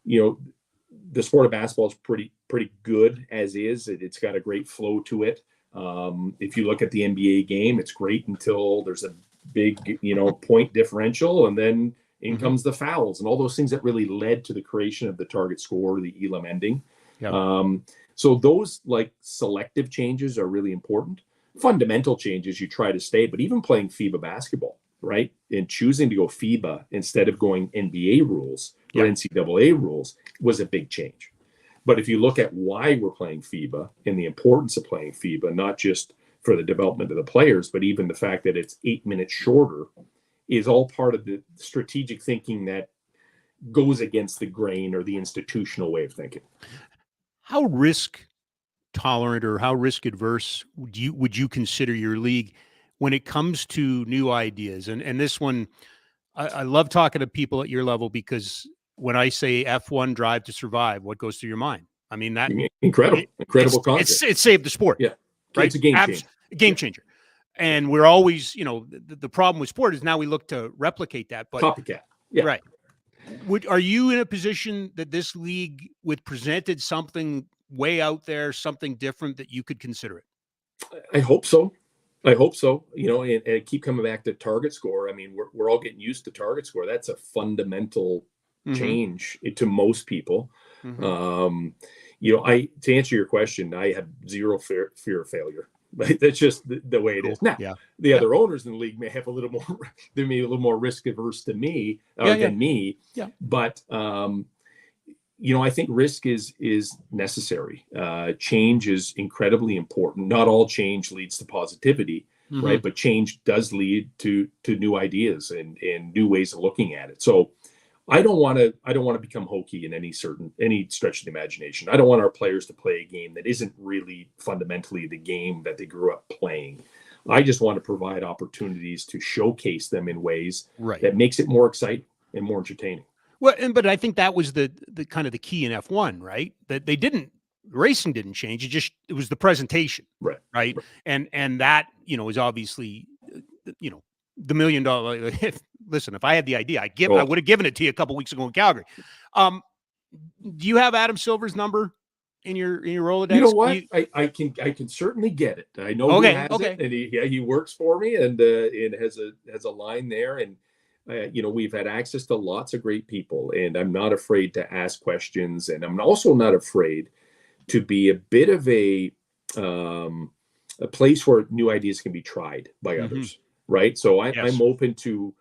the sport of basketball is pretty good as is. It's got a great flow to it. If you look at the NBA game, it's great until there's a big, point differential, and then in comes the fouls and all those things that really led to the creation of the target score, the Elam ending. Yep. So those like selective changes are really important. Fundamental changes you try to stay, but even playing FIBA basketball, right? And choosing to go FIBA instead of going NBA rules or NCAA rules was a big change. But if you look at why we're playing FIBA and the importance of playing FIBA, not just for the development of the players, but even the fact that it's 8 minutes shorter, is all part of the strategic thinking that goes against the grain or the institutional way of thinking. How risk tolerant or how risk adverse would you consider your league when it comes to new ideas? And this one, I love talking to people at your level, because when I say F1 Drive to Survive, what goes through your mind? I mean, that incredible concept. It saved the sport. Yeah, right. It's a game changer. Game changer. And we're always, the problem with sport is now we look to replicate that. But copycat. Yeah. Right. Are you in a position that this league would presented something way out there, something different, that you could consider it? I hope so. And I keep coming back to target score. I mean, we're all getting used to target score. That's a fundamental change to most people. To answer your question, I have zero fear of failure. Right? That's just the way it is. Now, the other owners in the league may have a little more, they may be a little more risk averse than me. Yeah. But, I think risk is necessary. Change is incredibly important. Not all change leads to positivity, right? But change does lead to new ideas and new ways of looking at it. So I don't want to become hokey in any stretch of the imagination. I don't want our players to play a game that isn't really fundamentally the game that they grew up playing. I just want to provide opportunities to showcase them in ways that makes it more exciting and more entertaining. Well, but I think that was the kind of the key in F1, right? That racing didn't change. It was the presentation, right? And that, is obviously, the $1 million. Listen, if I had the idea, I would have given it to you a couple weeks ago in Calgary. Do you have Adam Silver's number in your Rolodex? You know what? I can certainly get it. I know he has it, and he works for me, and has a line there, and we've had access to lots of great people, and I'm not afraid to ask questions, and I'm also not afraid to be a bit of a place where new ideas can be tried by others. right? So I'm Yes. open to,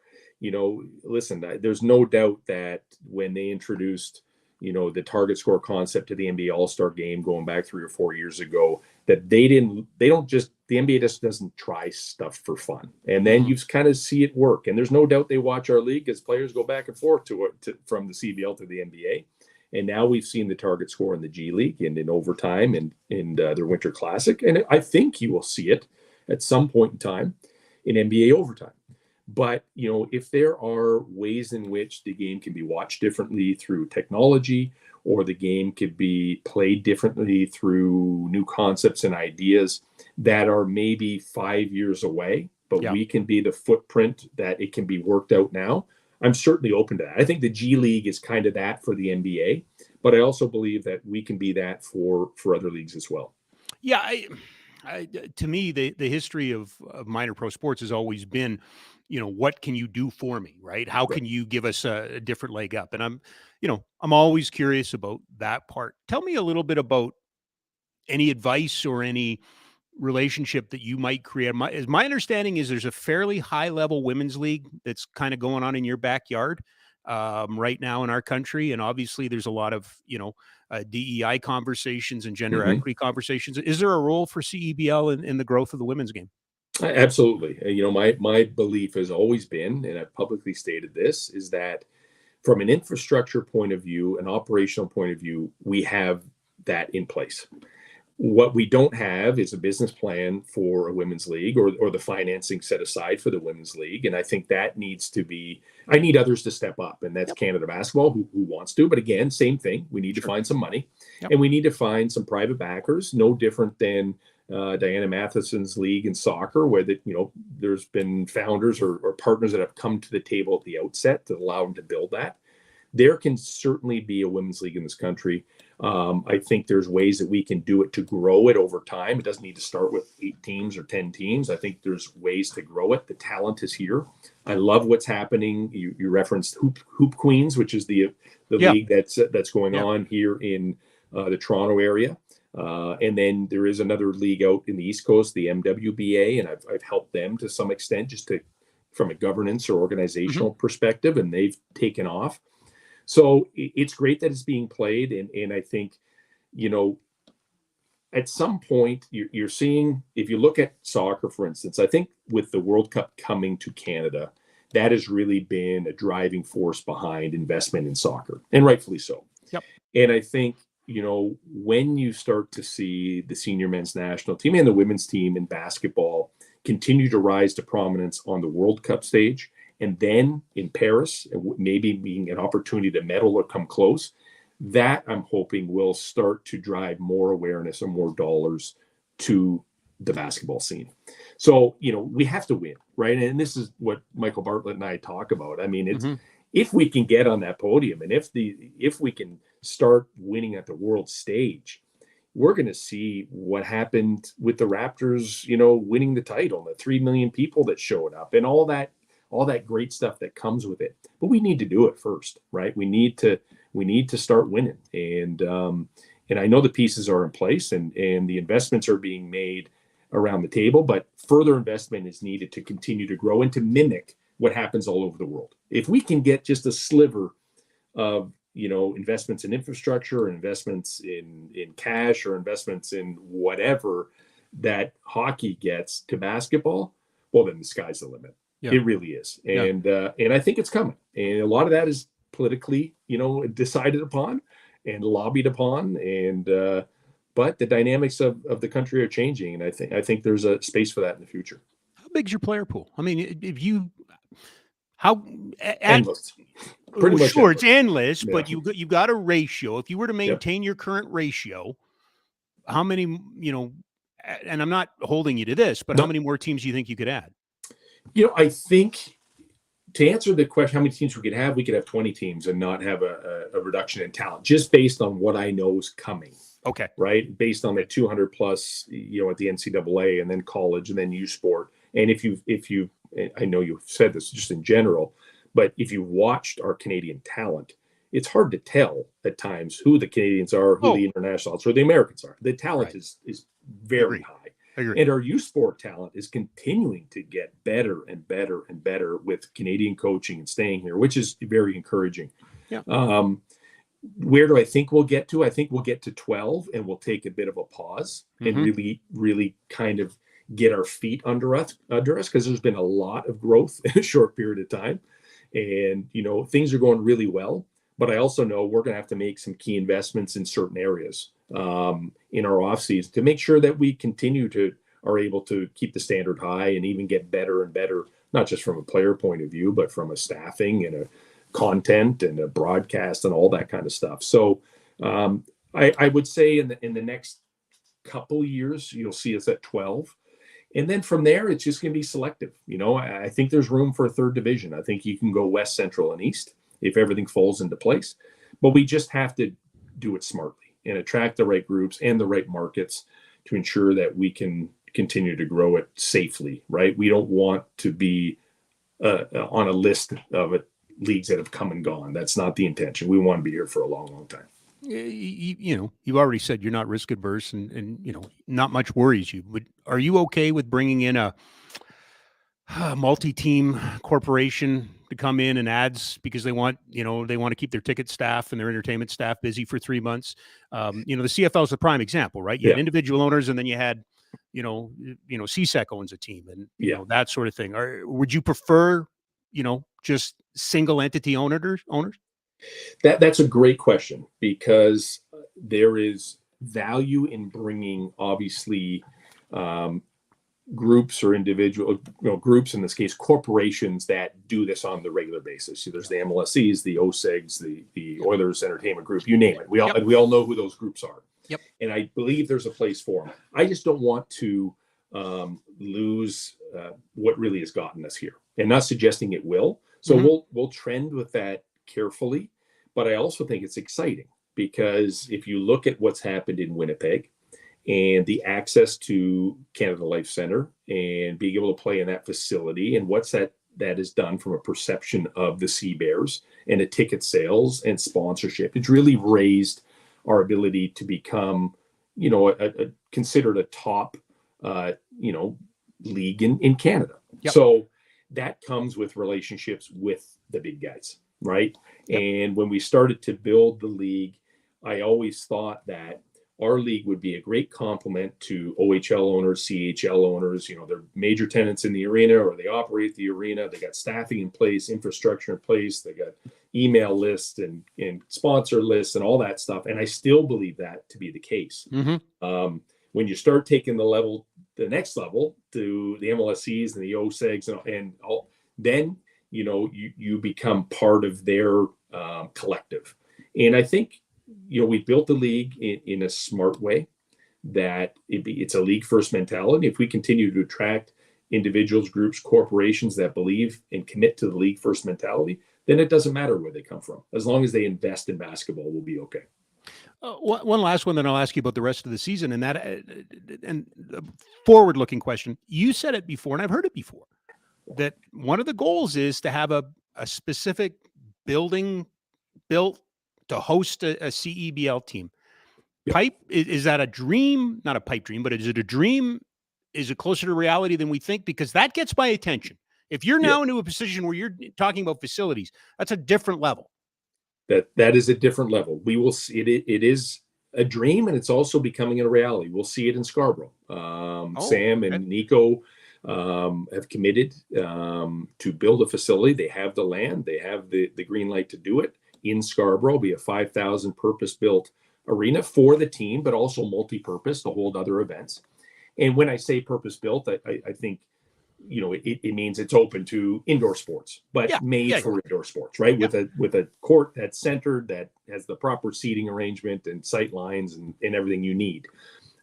listen, there's no doubt that when they introduced, the target score concept to the NBA All-Star game going back 3 or 4 years ago, that the NBA just doesn't try stuff for fun. And then you kind of see it work. And there's no doubt they watch our league as players go back and forth from the CBL to the NBA. And now we've seen the target score in the G League and in overtime and in their Winter Classic. And I think you will see it at some point in time in NBA overtime. But, if there are ways in which the game can be watched differently through technology, or the game could be played differently through new concepts and ideas that are maybe 5 years away, but we can be the footprint that it can be worked out now, I'm certainly open to that. I think the G League is kind of that for the NBA, but I also believe that we can be that for other leagues as well. Yeah, to me, the history of minor pro sports has always been, what can you do for me, right? How can you give us a different leg up? And I'm always curious about that part. Tell me a little bit about any advice or any relationship that you might create. My understanding is there's a fairly high level women's league that's kind of going on in your backyard right now in our country. And obviously there's a lot of, DEI conversations and gender equity conversations. Is there a role for CEBL in the growth of the women's game? Absolutely. My belief has always been, and I've publicly stated this, is that from an infrastructure point of view, an operational point of view, we have that in place. What we don't have is a business plan for a women's league or the financing set aside for the women's league. And I think that needs to be, I need others to step up, and that's Canada Basketball who wants to. But again, same thing. We need to find some money and we need to find some private backers, no different than Diana Matheson's league in soccer, where there's been founders or partners that have come to the table at the outset to allow them to build that. There can certainly be a women's league in this country. I think there's ways that we can do it to grow it over time. It doesn't need to start with 8 teams or 10 teams. I think there's ways to grow it. The talent is here. I love what's happening. You referenced Hoop Queens, which is the league that's going on here in the Toronto area. And then there is another league out in the East Coast, the MWBA, and I've helped them to some extent from a governance or organizational perspective, and they've taken off. So it's great that it's being played. And I think, at some point you're seeing, if you look at soccer, for instance, I think with the World Cup coming to Canada, that has really been a driving force behind investment in soccer, and rightfully so. Yep. And I think, when you start to see the senior men's national team and the women's team in basketball continue to rise to prominence on the World Cup stage, and then in Paris, maybe being an opportunity to medal or come close, that I'm hoping will start to drive more awareness and more dollars to the basketball scene. So, we have to win, right? And this is what Michael Bartlett and I talk about. I mean, it's if we can get on that podium, and if we can start winning at the world stage, we're going to see what happened with the Raptors, winning the title, the 3 million people that showed up, and all that great stuff that comes with it. But we need to do it first, right? We need to start winning. And I know the pieces are in place and the investments are being made around the table, but further investment is needed to continue to grow and to mimic what happens all over the world. If we can get just a sliver of, investments in infrastructure, or investments in cash, or investments in whatever that hockey gets to basketball, well, then the sky's the limit. Yeah. It really is. And I think it's coming. And a lot of that is politically, decided upon and lobbied upon. And but the dynamics of the country are changing. And I think there's a space for that in the future. How big's your player pool? I mean, endless. Pretty much sure, endless. It's endless, but you got a ratio. If you were to maintain your current ratio, how many, and I'm not holding you to this, but how many more teams do you think you could add? I think to answer the question, how many teams we could have 20 teams and not have a reduction in talent, just based on what I know is coming. Okay. Right. Based on the 200 plus, at the NCAA, and then college, and then U Sport. And if you, I know you've said this just in general, but if you watched our Canadian talent, it's hard to tell at times who the Canadians are, who the internationals or the Americans are. The talent is very high. agree. And our youth sport talent is continuing to get better and better and better with Canadian coaching and staying here, which is very encouraging. Yeah. Where do I think we'll get to? I think we'll get to 12 and we'll take a bit of a pause and really, really kind of get our feet under us because there's been a lot of growth in a short period of time. And, things are going really well. But I also know we're going to have to make some key investments in certain areas in our offseason to make sure that we are able to keep the standard high and even get better and better, not just from a player point of view, but from a staffing and a content and a broadcast and all that kind of stuff. So I would say in the next couple years, you'll see us at 12. And then from there, it's just going to be selective. I think there's room for a third division. I think you can go West, Central, and East if everything falls into place. But we just have to do it smartly and attract the right groups and the right markets to ensure that we can continue to grow it safely, right? We don't want to be on a list of leagues that have come and gone. That's not the intention. We want to be here for a long, long time. You already said you're not risk adverse and not much worries you. But are you okay with bringing in a multi-team corporation to come in and ads because they want to keep their ticket staff and their entertainment staff busy for 3 months? The CFL is the prime example, right? You had individual owners and then you had, CSEC owns a team and, that sort of thing. Or would you prefer, just single entity owners? That's a great question because there is value in bringing obviously groups or individual groups, in this case corporations, that do this on the regular basis. So there's the MLSEs, the OSEGs, the Oilers Entertainment Group, you name it. We all know who those groups are. Yep. And I believe there's a place for them. I just don't want to lose what really has gotten us here, and not suggesting it will. So we'll trend with that carefully, but I also think it's exciting because if you look at what's happened in Winnipeg and the access to Canada Life Center and being able to play in that facility and what's that has done from a perception of the Sea Bears and a ticket sales and sponsorship, it's really raised our ability to become, considered a top, league in Canada. Yep. So that comes with relationships with the big guys, right? Yep. And when we started to build the league, I always thought that our league would be a great complement to OHL owners, CHL owners. They're major tenants in the arena or they operate the arena. They got staffing in place, infrastructure in place. They got email lists and sponsor lists and all that stuff. And I still believe that to be the case. When you start taking the next level to the MLSEs and the OSEGs and all, then, you become part of their collective. And I think, we built the league in a smart way that it's a league first mentality. If we continue to attract individuals, groups, corporations that believe and commit to the league first mentality, then it doesn't matter where they come from. As long as they invest in basketball, we'll be okay. One last one, then I'll ask you about the rest of the season. And that and a forward-looking question. You said it before, and I've heard it before, that one of the goals is to have a specific building built to host a CEBL team. Pipe, is that a dream? Not a pipe dream, but is it a dream? Is it closer to reality than we think? Because that gets my attention. If you're now into a position where you're talking about facilities, that's a different level. That is a different level. We will see it. It is a dream, and it's also becoming a reality. We'll see it in Scarborough. Sam and Nico have committed to build a facility. They have the land. They have the green light to do it in Scarborough. It'll be a 5,000 purpose-built arena for the team, but also multi-purpose to hold other events. And when I say purpose-built, I think, it means it's open to indoor sports, but made for indoor sports, right? With a court that's centered, that has the proper seating arrangement and sight lines and everything you need.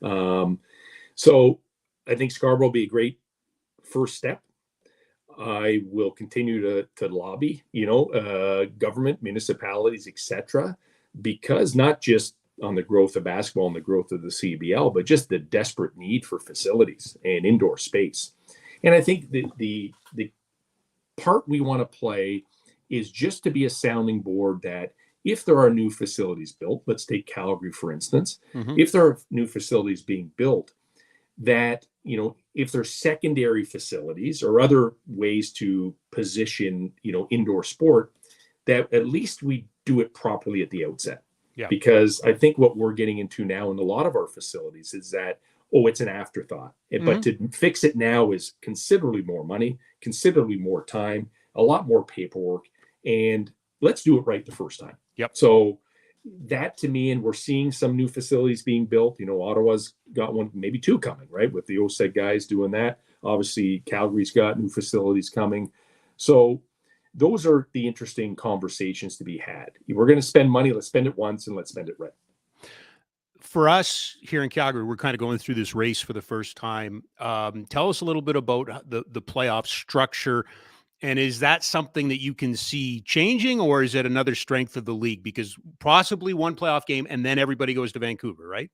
So I think Scarborough will be a great first step. I will continue to lobby, government, municipalities, etc., because not just on the growth of basketball and the growth of the CBL, but just the desperate need for facilities and indoor space. And I think the part we want to play is just to be a sounding board that if there are new facilities built, let's take Calgary, for instance, if there are new facilities being built, that, if there's secondary facilities or other ways to position, indoor sport, that at least we do it properly at the outset. Yeah. Because I think what we're getting into now in a lot of our facilities is that, it's an afterthought. But to fix it now is considerably more money, considerably more time, a lot more paperwork, and let's do it right the first time. Yep. So that to me, and we're seeing some new facilities being built. Ottawa's got one, maybe two coming, right? With the OSEG guys doing that. Obviously, Calgary's got new facilities coming. So those are the interesting conversations to be had. If we're going to spend money, let's spend it once and let's spend it right. For us here in Calgary, we're kind of going through this race for the first time. Tell us a little bit about the playoff structure. And is that something that you can see changing, or is it another strength of the league? Because possibly one playoff game and then everybody goes to Vancouver, right?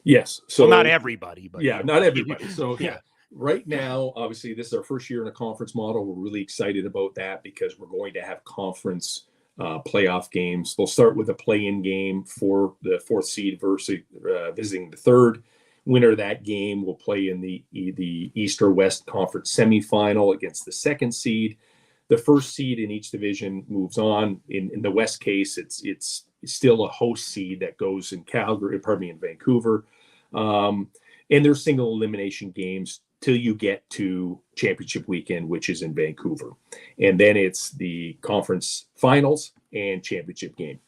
Yes. So well, not everybody, but not everybody. So yeah. Right now, obviously, this is our first year in a conference model. We're really excited about that because we're going to have conference playoff games. They'll start with a play-in game for the fourth seed versus visiting the third. Winner of that game will play in the East or West Conference semifinal against the second seed. The first seed in each division moves on. In the West case, it's still a host seed that goes in in Vancouver. And there's single elimination games till you get to championship weekend, which is in Vancouver. And then it's the conference finals and championship game.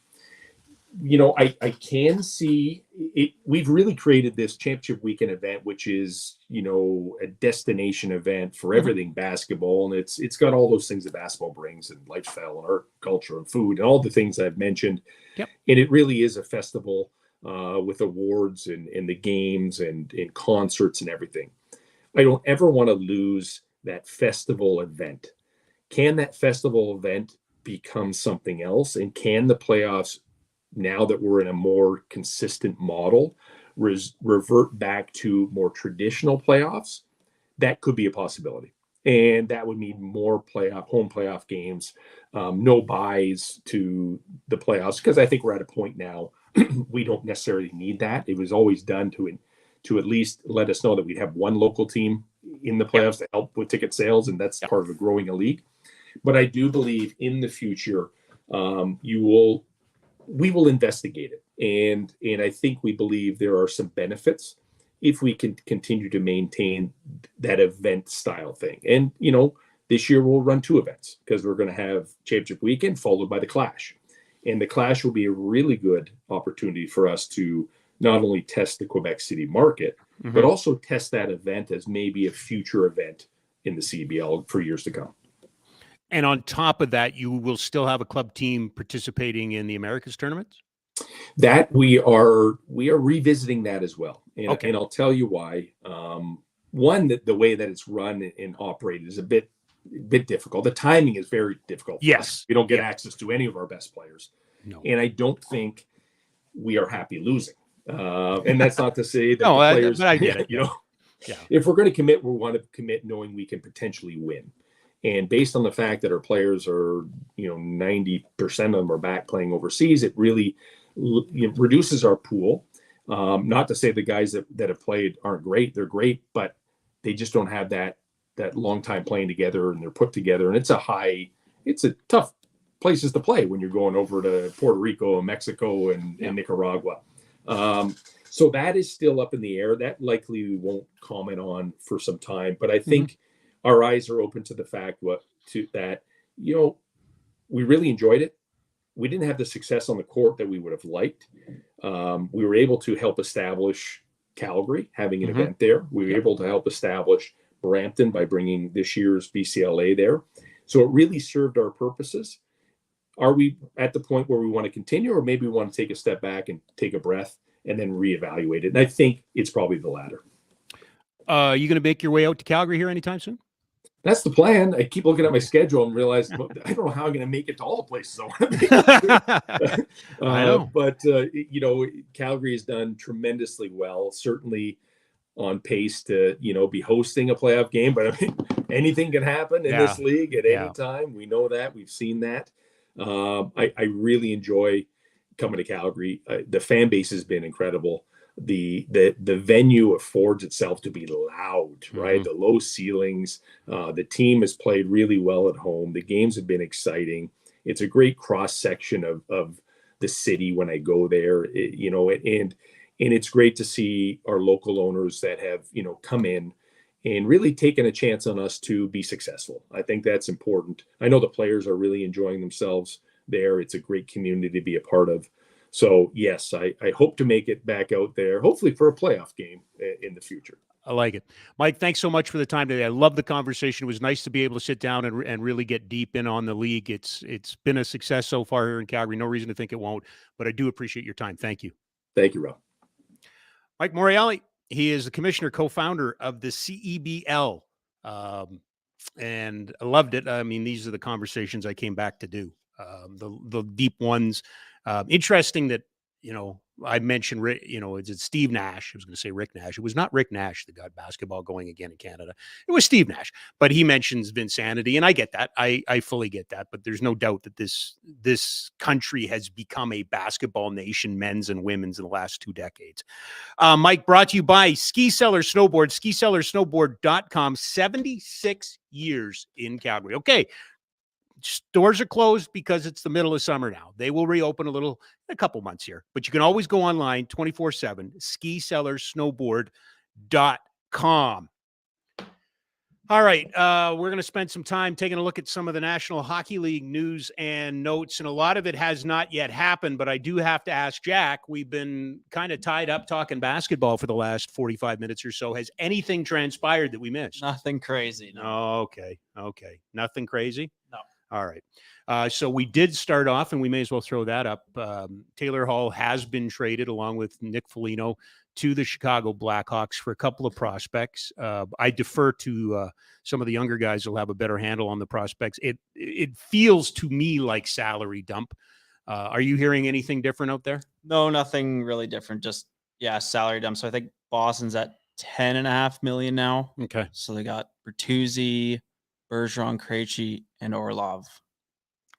I can see it. We've really created this championship weekend event, which is, a destination event for everything basketball. And it's got all those things that basketball brings, and lifestyle and art, culture and food and all the things I've mentioned. Yep. And it really is a festival with awards and the games and concerts and everything. I don't ever want to lose that festival event. Can that festival event become something else? And can the playoffs, now that we're in a more consistent model, revert back to more traditional playoffs? That could be a possibility. And that would mean more home playoff games, no buys to the playoffs, because I think we're at a point now we don't necessarily need that. It was always done to at least let us know that we'd have one local team in the playoffs to help with ticket sales, and that's part of a growing a league. But I do believe in the future, we will investigate it, and I think we believe there are some benefits if we can continue to maintain that event style thing. And this year we'll run two events because we're going to have championship weekend followed by the Clash, and the Clash will be a really good opportunity for us to not only test the Quebec City market, but also test that event as maybe a future event in the CBL for years to come. And on top of that, you will still have a club team participating in the Americas tournaments? That we are revisiting that as well. And, okay. And I'll tell you why. One, that the way that it's run and operated is a bit difficult. The timing is very difficult. Yes. We don't get access to any of our best players. No. And I don't think we are happy losing. And that's not to say that no, the players, but I get it. Yeah. If we're going to commit, we want to commit knowing we can potentially win. And based on the fact that our players are, 90% of them are back playing overseas, it really reduces our pool. Not to say the guys that have played aren't great. They're great, but they just don't have that long time playing together, and they're put together. And it's a tough places to play when you're going over to Puerto Rico and Mexico and Nicaragua. So that is still up in the air. That likely we won't comment on for some time. But I think our eyes are open to the fact that we really enjoyed it. We didn't have the success on the court that we would have liked. We were able to help establish Calgary, having an event there. We were able to help establish Brampton by bringing this year's BCLA there. So it really served our purposes. Are we at the point where we want to continue, or maybe we want to take a step back and take a breath and then reevaluate it? And I think it's probably the latter. You going to make your way out to Calgary here anytime soon? That's the plan. I keep looking at my schedule and realize I don't know how I'm going to make it to all the places I want to make it. I know. But, Calgary has done tremendously well, certainly on pace to, be hosting a playoff game. But I mean, anything can happen in this league at any time. We know that. We've seen that. I really enjoy coming to Calgary. The fan base has been incredible. the venue affords itself to be loud, right? The low ceilings. The team has played really well at home. The games have been exciting. It's a great cross section of the city when I go there, and it's great to see our local owners that have, come in and really taken a chance on us to be successful. I think that's important. I know the players are really enjoying themselves there. It's a great community to be a part of. So yes, I hope to make it back out there, hopefully for a playoff game in the future. I like it. Mike, thanks so much for the time today. I love the conversation. It was nice to be able to sit down and really get deep in on the league. It's been a success so far here in Calgary. No reason to think it won't, but I do appreciate your time. Thank you. Thank you, Rob. Mike Morreale, he is the commissioner, co-founder of the CEBL, and I loved it. I mean, these are the conversations I came back to do, the deep ones. Interesting that, I mentioned, it's Steve Nash. I was going to say Rick Nash. It was not Rick Nash that got basketball going again in Canada. It was Steve Nash. But he mentions Vinsanity, and I get that. I fully get that. But there's no doubt that this country has become a basketball nation, men's and women's, in the last 2 decades. Mike, brought to you by Ski Cellar Snowboard, skicellarsnowboard.com, 76 years in Calgary. Okay. Stores are closed because it's the middle of summer now. They will reopen in a couple months here, but you can always go online 24/7, skicellarsnowboard.com. All right. We're going to spend some time taking a look at some of the National Hockey League news and notes, and a lot of it has not yet happened, but I do have to ask Jack. We've been kind of tied up talking basketball for the last 45 minutes or so. Has anything transpired that we missed? Nothing crazy. No. Okay. Nothing crazy? No. All right. So we did start off, and we may as well throw that up. Taylor Hall has been traded along with Nick Foligno to the Chicago Blackhawks for a couple of prospects. I defer to some of the younger guys who'll have a better handle on the prospects. It feels to me like salary dump. Are you hearing anything different out there? No, nothing really different. Just, salary dump. So I think Boston's at $10.5 million now. Okay. So they got Bertuzzi, Bergeron, Krejci, and Orlov.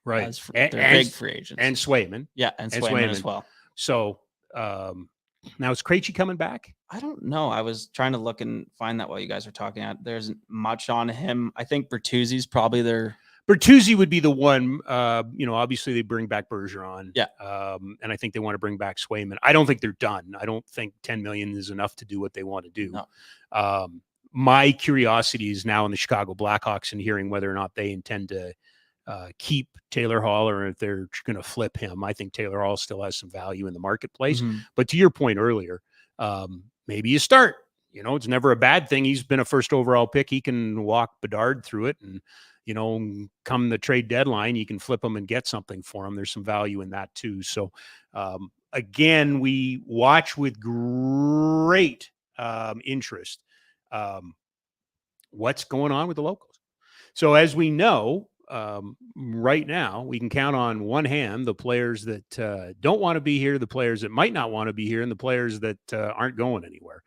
Right. They're big free agents. And Swayman. Yeah, and Swayman as well. So now is Krejci coming back? I don't know. I was trying to look and find that while you guys were talking. There isn't much on him. I think Bertuzzi's probably Bertuzzi would be the one. Obviously they bring back Bergeron. Yeah. And I think they want to bring back Swayman. I don't think they're done. I don't think $10 million is enough to do what they want to do. No. My curiosity is now in the Chicago Blackhawks and hearing whether or not they intend to keep Taylor Hall or if they're going to flip him. I think Taylor Hall still has some value in the marketplace. Mm-hmm. But to your point earlier, maybe you start. It's never a bad thing. He's been a first overall pick. He can walk Bedard through it. And, come the trade deadline, you can flip him and get something for him. There's some value in that too. So, again, we watch with great interest what's going on with the locals. So as we know, right now, we can count on one hand the players that don't want to be here, the players that might not want to be here, and the players that aren't going anywhere.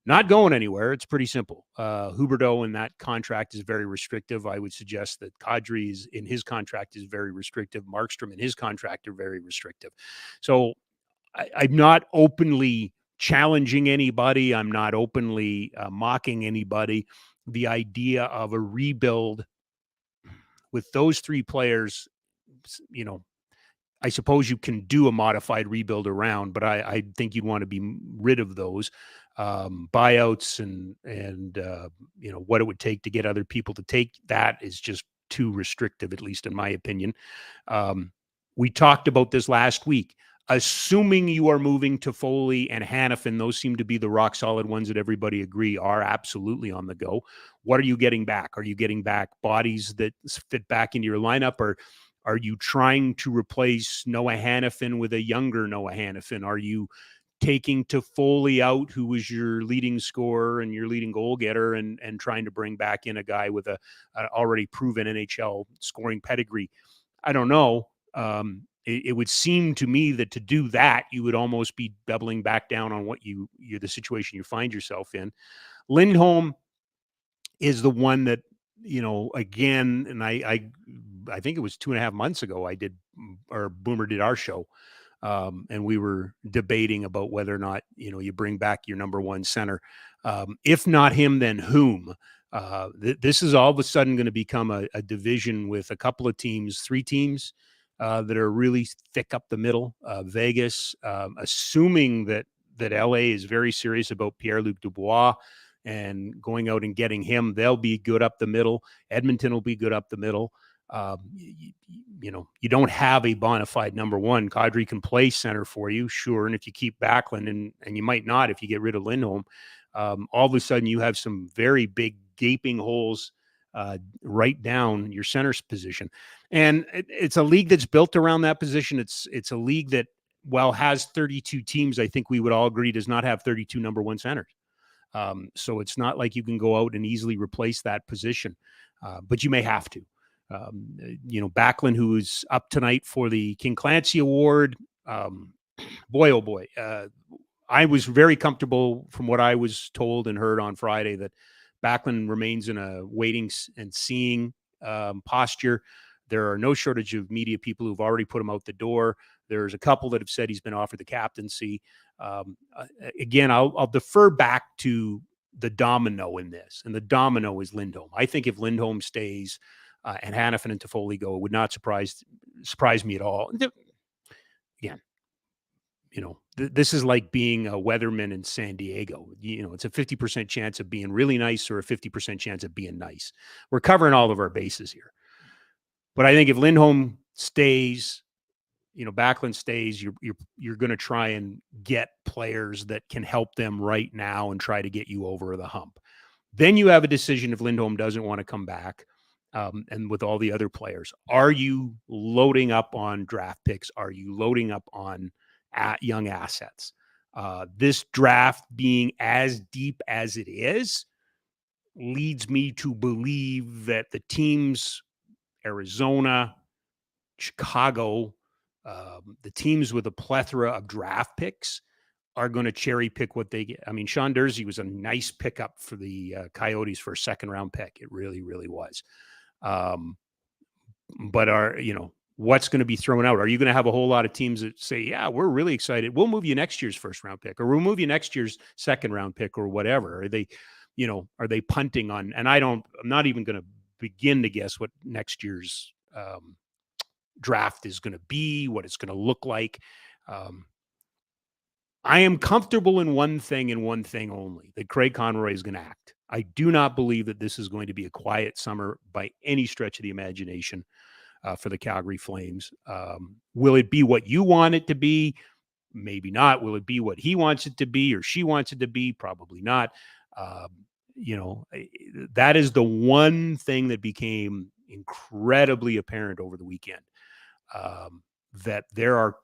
Not going anywhere. It's pretty simple. Huberdeau in that contract is very restrictive. I would suggest that Kadri's in his contract is very restrictive. Markstrom in his contract are very restrictive. So I'm not openly challenging anybody. I'm not openly mocking anybody. The idea of a rebuild with those 3 players, I suppose you can do a modified rebuild around, but I think you'd want to be rid of those buyouts and what it would take to get other people to take that is just too restrictive, at least in my opinion. We talked about this last week. Assuming you are moving to Foley and Hanifin, those seem to be the rock solid ones that everybody agree are absolutely on the go. What are you getting back? Are you getting back bodies that fit back into your lineup? Or are you trying to replace Noah Hanifin with a younger Noah Hanifin? Are you taking Toffoli out, who was your leading scorer and your leading goal getter, and trying to bring back in a guy with a already proven NHL scoring pedigree? I don't know. It would seem to me that to do that, you would almost be doubling back down on what the situation you find yourself in. Lindholm is the one that, again, and I think it was 2.5 months ago Boomer did our show. and we were debating about whether or not, you bring back your number one center. If not him, then whom? This is all of a sudden going to become a division with a couple of teams, 3 teams that are really thick up the middle. Vegas, assuming that LA is very serious about Pierre-Luc Dubois and going out and getting him, they'll be good up the middle. Edmonton will be good up the middle. You don't have a bona fide number one. Kadri can play center for you, sure. And if you keep Backlund, and you might not if you get rid of Lindholm, all of a sudden you have some very big gaping holes right down your center's position. And it's a league that's built around that position. It's a league that, while has 32 teams, I think we would all agree does not have 32 number one centers. So it's not like you can go out and easily replace that position, but you may have to. Backlund, who is up tonight for the King Clancy Award, boy, oh boy. I was very comfortable from what I was told and heard on Friday that Backlund remains in a waiting and seeing posture. There are no shortage of media people who've already put him out the door. There's a couple that have said he's been offered the captaincy. Again, I'll defer back to the domino in this, and the domino is Lindholm. I think if Lindholm stays and Hanifin and Toffoli go, it would not surprise me at all. Again, this is like being a weatherman in San Diego. It's a 50% chance of being really nice or a 50% chance of being nice. We're covering all of our bases here. But I think if Lindholm stays, Backlund stays, you're going to try and get players that can help them right now and try to get you over the hump. Then you have a decision if Lindholm doesn't want to come back, and with all the other players. Are you loading up on draft picks? Are you loading up on young assets? This draft being as deep as it is leads me to believe that the teams, Arizona, Chicago, the teams with a plethora of draft picks are going to cherry pick what they get. I mean, Sean Durzi was a nice pickup for the Coyotes for a second round pick. It really, really was. But what's going to be thrown out? Are you going to have a whole lot of teams that say, yeah, we're really excited, we'll move you next year's first round pick, or we'll move you next year's second round pick, or whatever? Are they punting on? And I'm not even going to begin to guess what next year's draft is going to be, what it's going to look like. I am comfortable in one thing and one thing only, that Craig Conroy is going to act. I do not believe that this is going to be a quiet summer by any stretch of the imagination for the Calgary Flames. Will it be what you want it to be? Maybe not. Will it be what he wants it to be or she wants it to be? Probably not. That is the one thing that became incredibly apparent over the weekend. That there are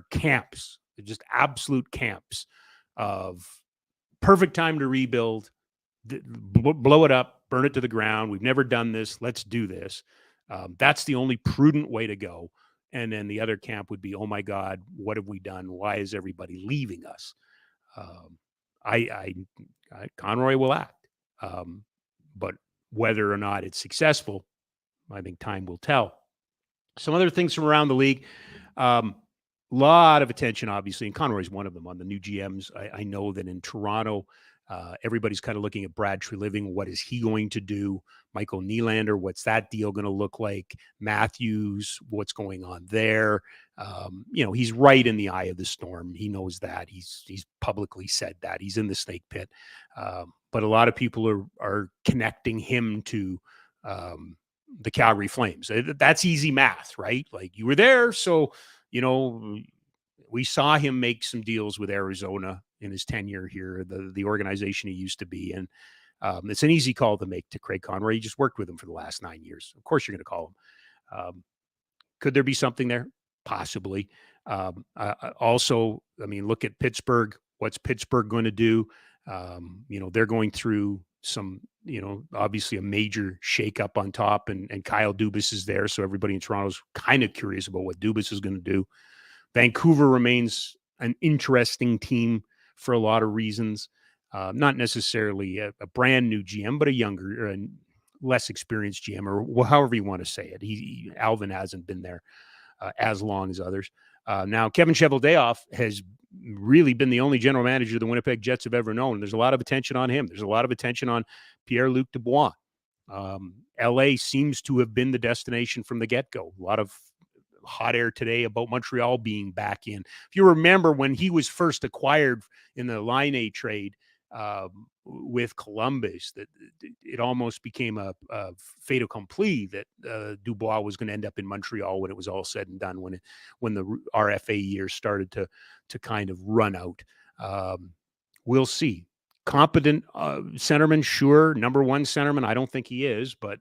camps, just absolute camps of perfect time to rebuild, blow it up, burn it to the ground. We've never done this. Let's do this. That's the only prudent way to go. And then the other camp would be, oh my God, what have we done? Why is everybody leaving us? Conroy will act, but whether or not it's successful, I think time will tell. Some other things from around the league. Lot of attention, obviously, and Conroy's one of them on the new GMs. I know that in Toronto, everybody's kind of looking at Brad Treliving. What is he going to do? Michael Nylander, what's that deal going to look like? Matthews, what's going on there? He's right in the eye of the storm. He knows that. He's publicly said that. He's in the snake pit. But a lot of people are connecting him to the Calgary Flames. That's easy math, right? Like, you were there, so we saw him make some deals with Arizona in his tenure here, the organization he used to be in. It's an easy call to make to Craig Conroy. He just worked with him for the last 9 years. Of course, you're going to call him. Could there be something there? Possibly. Also, look at Pittsburgh. What's Pittsburgh going to do? They're going through some, obviously a major shakeup on top, and Kyle Dubas is there. So everybody in Toronto is kind of curious about what Dubas is going to do. Vancouver remains an interesting team for a lot of reasons. Not necessarily a brand new GM, but a younger and less experienced GM, or however you want to say it. Alvin hasn't been there. as long as others. Now, Kevin Cheveldayoff has really been the only general manager the Winnipeg Jets have ever known. There's a lot of attention on him. There's a lot of attention on Pierre-Luc Dubois. LA seems to have been the destination from the get-go. A lot of hot air today about Montreal being back in. If you remember when he was first acquired in the Line trade with Columbus, that it almost became a fait accompli that Dubois was going to end up in Montreal when it was all said and done, when the RFA years started to kind of run out. We'll see. Competent centerman, sure. Number one centerman, I don't think he is, but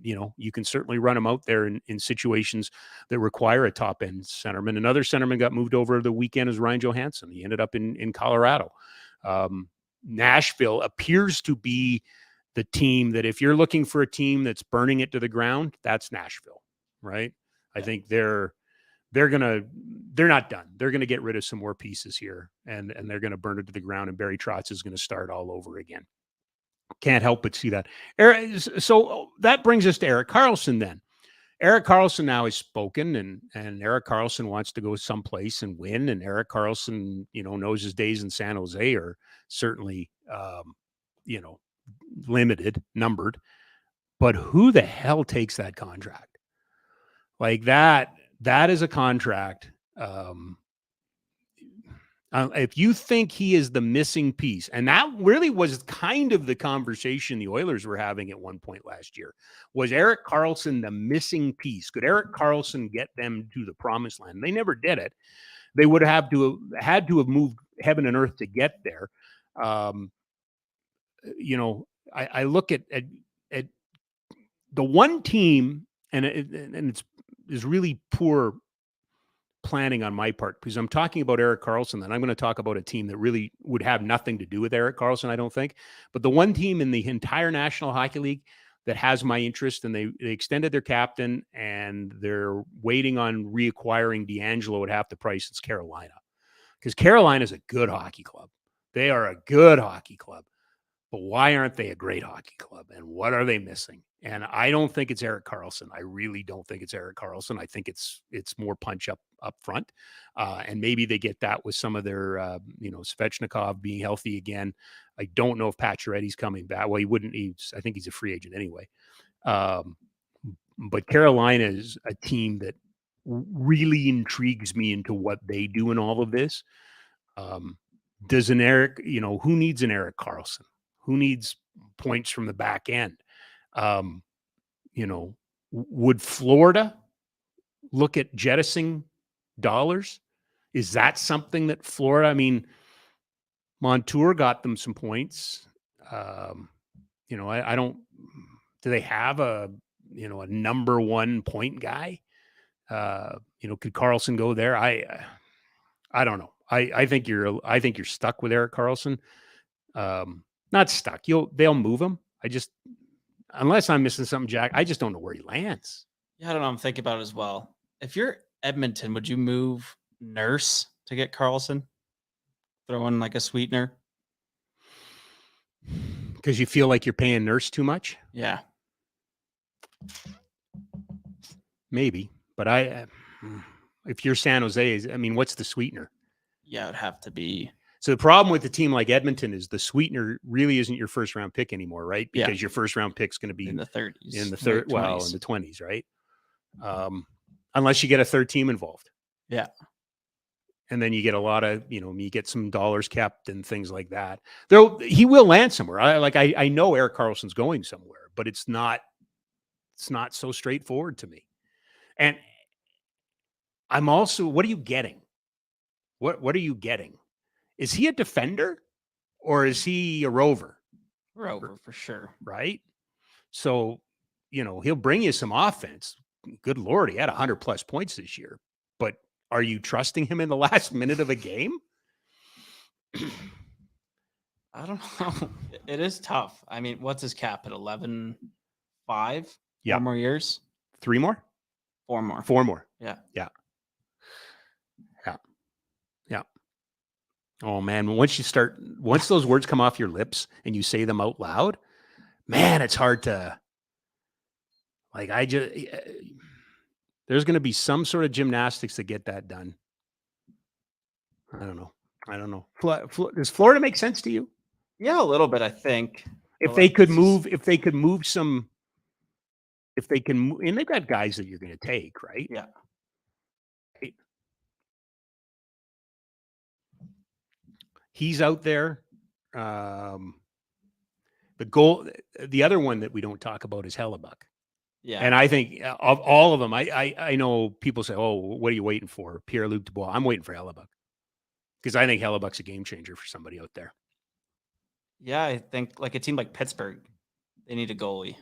you can certainly run him out there in situations that require a top end centerman. Another centerman got moved over the weekend as Ryan Johansson. He ended up in Colorado. Nashville appears to be the team that, if you're looking for a team that's burning it to the ground, that's Nashville, right? I think they're not done. They're going to get rid of some more pieces here, and they're going to burn it to the ground, and Barry Trotz is going to start all over again. Can't help but see that. So that brings us to Erik Karlsson then. Erik Karlsson now has spoken, and Erik Karlsson wants to go someplace and win, and Erik Karlsson, knows his days in San Jose are certainly, limited, numbered. But who the hell takes that contract? Like that is a contract. If you think he is the missing piece, and that really was kind of the conversation the Oilers were having at one point last year, was Erik Karlsson the missing piece? Could Erik Karlsson get them to the promised land? They never did it. They would have had to have moved heaven and earth to get there. I look at the one team, and it's really poor planning on my part, because I'm talking about Erik Karlsson, and I'm going to talk about a team that really would have nothing to do with Erik Karlsson, I don't think. But the one team in the entire National Hockey League that has my interest, and they extended their captain, and they're waiting on reacquiring D'Angelo at half the price, it's Carolina. Because Carolina is a good hockey club. They are a good hockey club. But why aren't they a great hockey club? And what are they missing? And I don't think it's Erik Karlsson. I really don't think it's Erik Karlsson. I think it's more punch up front. And maybe they get that with some of their, Svechnikov being healthy again. I don't know if Pacioretty's coming back. Well, I think he's a free agent anyway. But Carolina is a team that really intrigues me into what they do in all of this. Does an Erik, who needs an Erik Karlsson? Who needs points from the back end? Would Florida look at jettisoning dollars? Is that something that Florida, Montour got them some points. I don't, do they have a number one point guy? Could Karlsson go there? I don't know. I think you're stuck with Erik Karlsson. Not stuck. They'll move him. Unless I'm missing something, Jack, I just don't know where he lands. Yeah, I don't know. I'm thinking about it as well. If you're Edmonton, would you move Nurse to get Karlsson? Throw in like a sweetener? Because you feel like you're paying Nurse too much? Yeah. Maybe. But if you're San Jose, what's the sweetener? Yeah, it'd have to be. So the problem with the team like Edmonton is the sweetener really isn't your first round pick anymore, right? Because your first round pick's going to be in the 30s, in the in the 20s, right? Unless you get a third team involved. Yeah. And then you get a lot of, you get some dollars kept and things like that. Though he will land somewhere. I know Erik Karlsson's going somewhere, but it's not so straightforward to me. And I'm also, what are you getting? What are you getting? Is he a defender or is he a rover? Rover for sure. Right. So, he'll bring you some offense. Good Lord. He had 100+ points this year, but are you trusting him in the last minute of a game? I don't know. It is tough. What's his cap at 11.5? Yeah. 4 more years? 3 more? 4 more. 4 more. Yeah. Yeah. Oh man, once those words come off your lips and you say them out loud, man, it's hard to, there's There's going to be some sort of gymnastics to get that done. I don't know. Does Florida make sense to you? Yeah, a little bit, I think. If they could move, and they've got guys that you're going to take, right? Yeah. Right. He's out there. The other one that we don't talk about is Hellebuck. Yeah. And I think of all of them, I know people say, "Oh, what are you waiting for?" Pierre-Luc Dubois. I'm waiting for Hellebuck because I think Hellebuck's a game changer for somebody out there. Yeah, I think like a team like Pittsburgh, they need a goalie.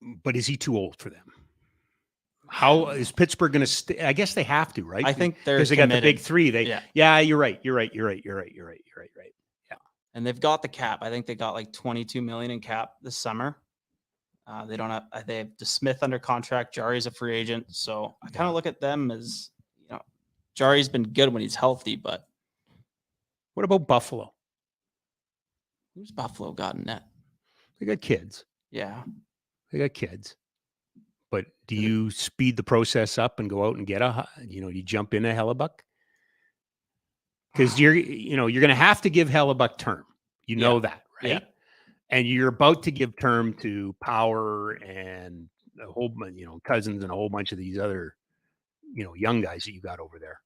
But is he too old for them? How is Pittsburgh going to I guess they have to, right? I think they're because they got the committed. big three. Yeah, you're right. Yeah. And they've got the cap. I think they got like 22 million in cap this summer. They don't have. They have DeSmith under contract. Jari's a free agent, so I kind of look at them as, Jari's been good when he's healthy, but What about Buffalo? who's Buffalo got in net? They got kids. Yeah, But do you speed the process up and go out and get you jump in a Hellebuck? Because you're going to have to give Hellebuck term. You know that, right? Yeah. And you're about to give term to Power and a whole, Cousins and a whole bunch of these other, young guys that you got over there,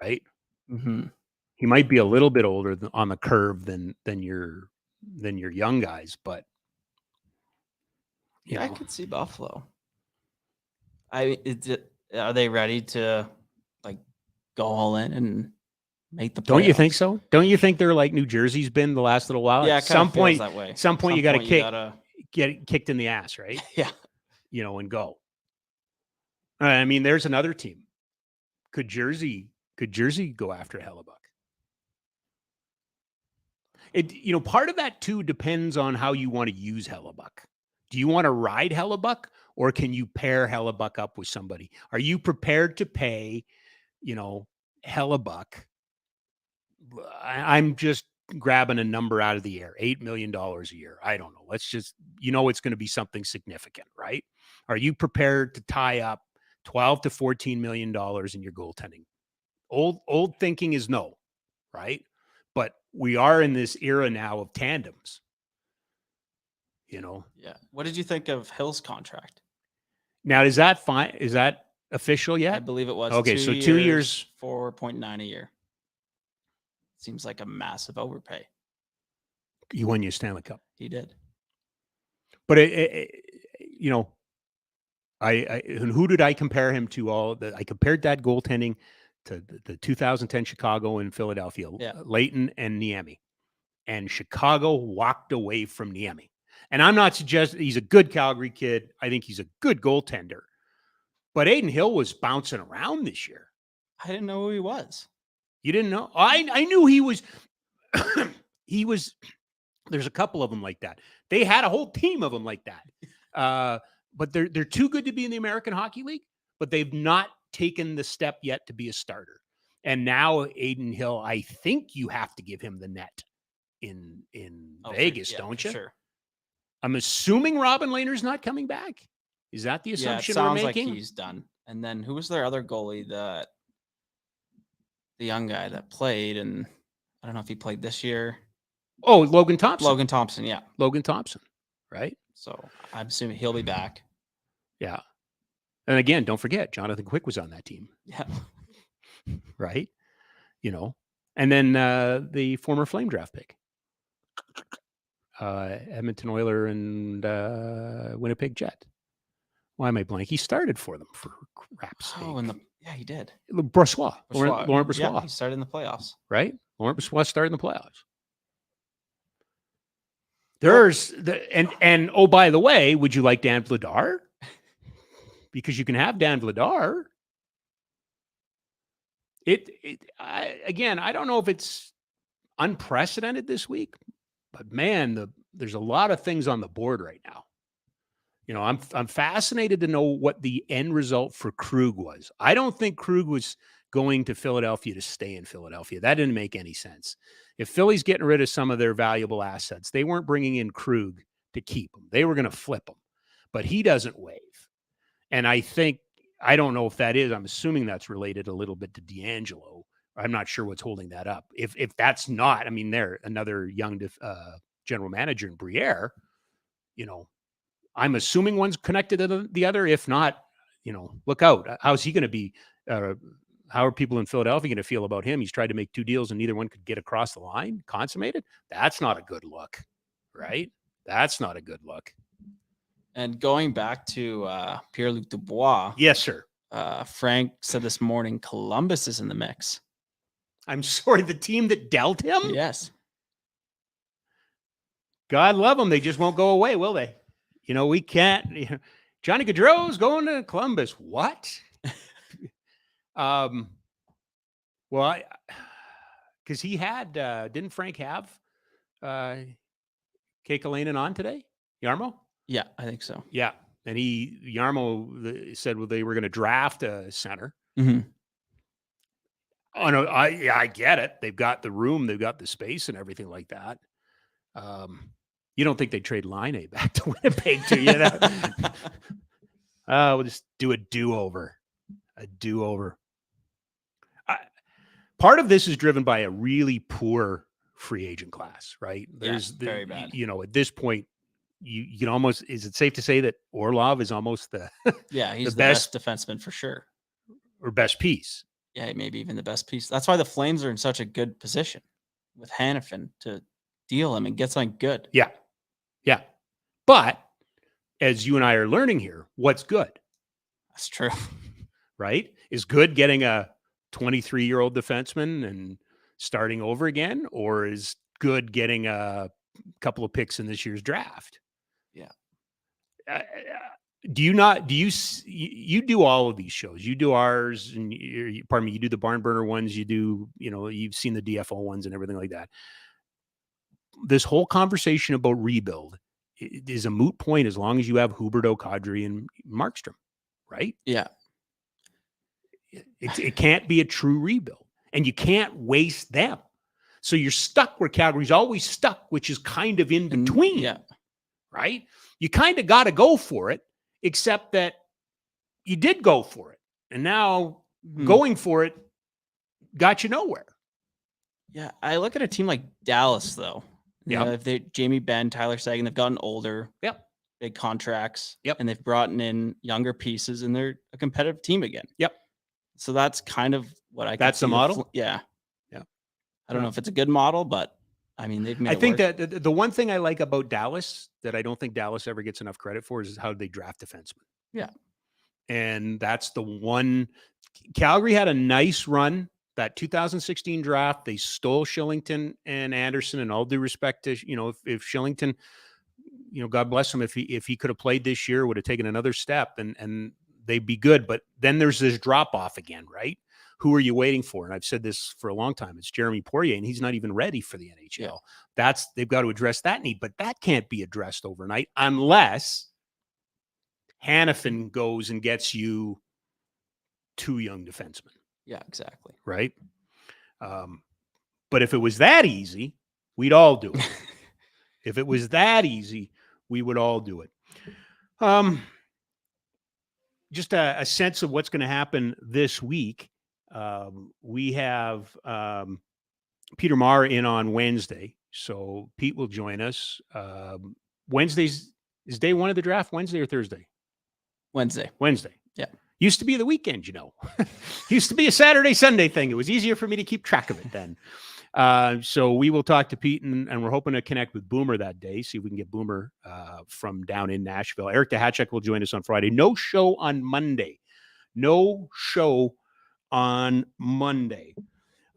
right? Mm-hmm. He might be a little bit older on the curve than your young guys, but I could see Buffalo. Are they ready to go all in and make the playoffs? Don't you think so? Don't you think they're like New Jersey's been the last little while? Yeah, at some point, that way. Some point you got to get kicked in the ass, right? Yeah, and go. I mean, there's another team. Could Jersey go after Hellebuck? Part of that too depends on how you want to use Hellebuck. Do you want to ride Hellebuck, or can you pair Hellebuck up with somebody? Are you prepared to pay, Hellebuck? I'm just grabbing a number out of the air, $8 million a year. I don't know. Let's just, it's going to be something significant, right? Are you prepared to tie up $12 to $14 million in your goaltending? Old thinking is no, right? But we are in this era now of tandems. Yeah. What did you think of Hill's contract? Now, is that fine? Is that official yet? I believe it was. Okay, so 2 years, 4.9 a year. Seems like a massive overpay. He won you a Stanley Cup. He did. But and who did I compare him to? I compared that goaltending to the 2010 Chicago and Philadelphia, Leighton and Niemi, and Chicago walked away from Niemi. And I'm not suggesting he's a good Calgary kid. I think he's a good goaltender. But Adin Hill was bouncing around this year. I didn't know who he was. You didn't know? I knew he was. He was. There's a couple of them like that. They had a whole team of them like that. But they're too good to be in the American Hockey League. But they've not taken the step yet to be a starter. And now Adin Hill, I think you have to give him the net in Vegas, don't you? Sure. I'm assuming Robin Lehner's not coming back. Is that the assumption we're making? Sounds like he's done. And then who was their other goalie? The young guy that played, and I don't know if he played this year. Oh, Logan Thompson. Yeah. Logan Thompson, right? So I'm assuming he'll be back. Yeah. And again, don't forget, Jonathan Quick was on that team. Yeah. Right? And then the former Flame draft pick. Edmonton Oiler and Winnipeg Jet. Why am I blank? He started for them, for crap's sake. Oh, he did. Brossois. Laurent Brossois. Yeah, he started in the playoffs. Right? Laurent Brossois started in the playoffs. There's and oh, by the way, would you like Dan Vladar? Because you can have Dan Vladar. Again, I don't know if it's unprecedented this week, but man, there's a lot of things on the board right now. I'm fascinated to know what the end result for Krug was. I don't think Krug was going to Philadelphia to stay in Philadelphia. That didn't make any sense. If Philly's getting rid of some of their valuable assets, they weren't bringing in Krug to keep him. They were going to flip him, but he doesn't waive. And I don't know if that is. I'm assuming that's related a little bit to D'Angelo. I'm not sure what's holding that up. If that's not, I mean, they're another young general manager in Briere. I'm assuming one's connected to the other. If not, look out. How's he going to be? How are people in Philadelphia going to feel about him? He's tried to make 2 deals and neither one could get across the line, consummated. That's not a good look, right? That's not a good look. And going back to Pierre-Luc Dubois. Yes, sir. Frank said this morning, Columbus is in the mix. I'm sorry, the team that dealt him? Yes. God love them. They just won't go away, will they? We can't. Johnny Gaudreau's going to Columbus. What? Well, because he had, didn't Frank have Kekalainen on today? Yarmo? Yeah, I think so. Yeah. And Yarmo said, well, they were going to draft a center. Mm-hmm. Oh, no, I get it. They've got the room, they've got the space and everything like that. You don't think they'd trade Line back to Winnipeg, do you? We'll just do a do-over. A do-over. Part of this is driven by a really poor free agent class, right? Very bad. At this point, you can almost, is it safe to say that Orlov is almost he's the best defenseman for sure. Or best piece. Yeah, maybe even the best piece. That's why the Flames are in such a good position with Hanifin to deal him and get something good. Yeah. Yeah. But as you and I are learning here, what's good? That's true. Right? Is good getting a 23-year-old defenseman and starting over again? Or is good getting a couple of picks in this year's draft? Yeah. You do all of these shows. You do ours, and you do the barn burner ones. You do, you've seen the DFO ones and everything like that. This whole conversation about rebuild is a moot point as long as you have Huberdeau, Kadri, and Markstrom, right? Yeah. It can't be a true rebuild, and you can't waste them. So you're stuck where Calgary's always stuck, which is kind of in between. Yeah. Right? You kind of got to go for it, except that you did go for it. And now going for it got you nowhere. Yeah. I look at a team like Dallas, though. Yeah. If they Jamie Benn, Tyler Seguin, they've gotten older. Yep. Big contracts. Yep. And they've brought in younger pieces, and they're a competitive team again. Yep. So that's kind of what I can That's see the model? Yeah. Yeah. I don't know if it's a good model, but I mean, they've made I think work. that the one thing I like about Dallas that I don't think Dallas ever gets enough credit for is how they draft defensemen. Yeah. And that's the one. Calgary had a nice run. That 2016 draft, they stole Shillington and Anderson, and all due respect to, if Shillington, God bless him, if he could have played this year, would have taken another step and they'd be good. But then there's this drop off again, right? Who are you waiting for? And I've said this for a long time. It's Jeremy Poirier, and he's not even ready for the NHL. Yeah. They've got to address that need, but that can't be addressed overnight unless Hanifin goes and gets you 2 young defensemen. Yeah, exactly. Right. But if it was that easy, we'd all do it. If it was that easy, we would all do it. Just a sense of what's going to happen this week. We have Peter Maher in on Wednesday. So Pete will join us. Wednesday's is day one of the draft, Wednesday or Thursday? Wednesday. Yeah. Used to be the weekend, Used to be a Saturday, Sunday thing. It was easier for me to keep track of it then. So we will talk to Pete, and we're hoping to connect with Boomer that day, see if we can get Boomer from down in Nashville. Eric Dehacek will join us on Friday. No show on Monday.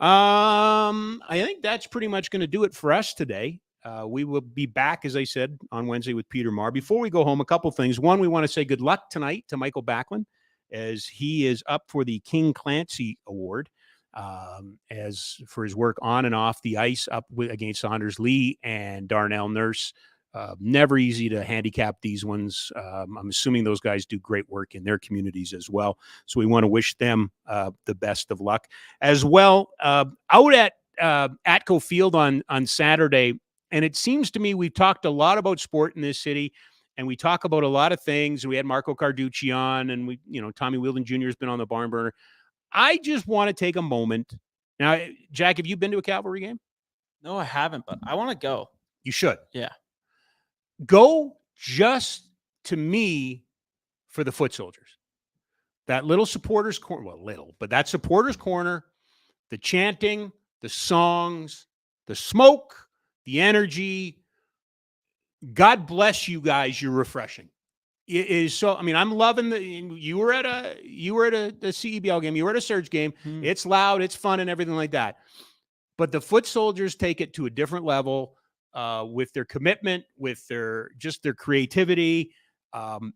I think that's pretty much going to do it for us today. We will be back, as I said, on Wednesday with Peter Maher. Before we go home, a couple things. One, we want to say good luck tonight to Michael Backlund, as he is up for the King Clancy Award as for his work on and off the ice against Saunders Lee and Darnell Nurse. Never easy to handicap these ones. I'm assuming those guys do great work in their communities as well. So we want to wish them the best of luck. As well, out at Atco Field on Saturday, and it seems to me we've talked a lot about sport in this city, and we talk about a lot of things. We had Marco Carducci on, and Tommy Wheeldon Jr. has been on the barn burner. I just want to take a moment. Now, Jack, have you been to a Cavalry game? No, I haven't, but I want to go. You should. Yeah. Go just to me for the foot soldiers. That little supporters corner, that supporters corner, the chanting, the songs, the smoke, the energy. God bless you guys. You're refreshing. It is so. I mean, I'm loving you were at a CEBL game. You were at a Surge game. It's loud, it's fun, and everything like that. But the foot soldiers take it to a different level with their commitment, with their creativity.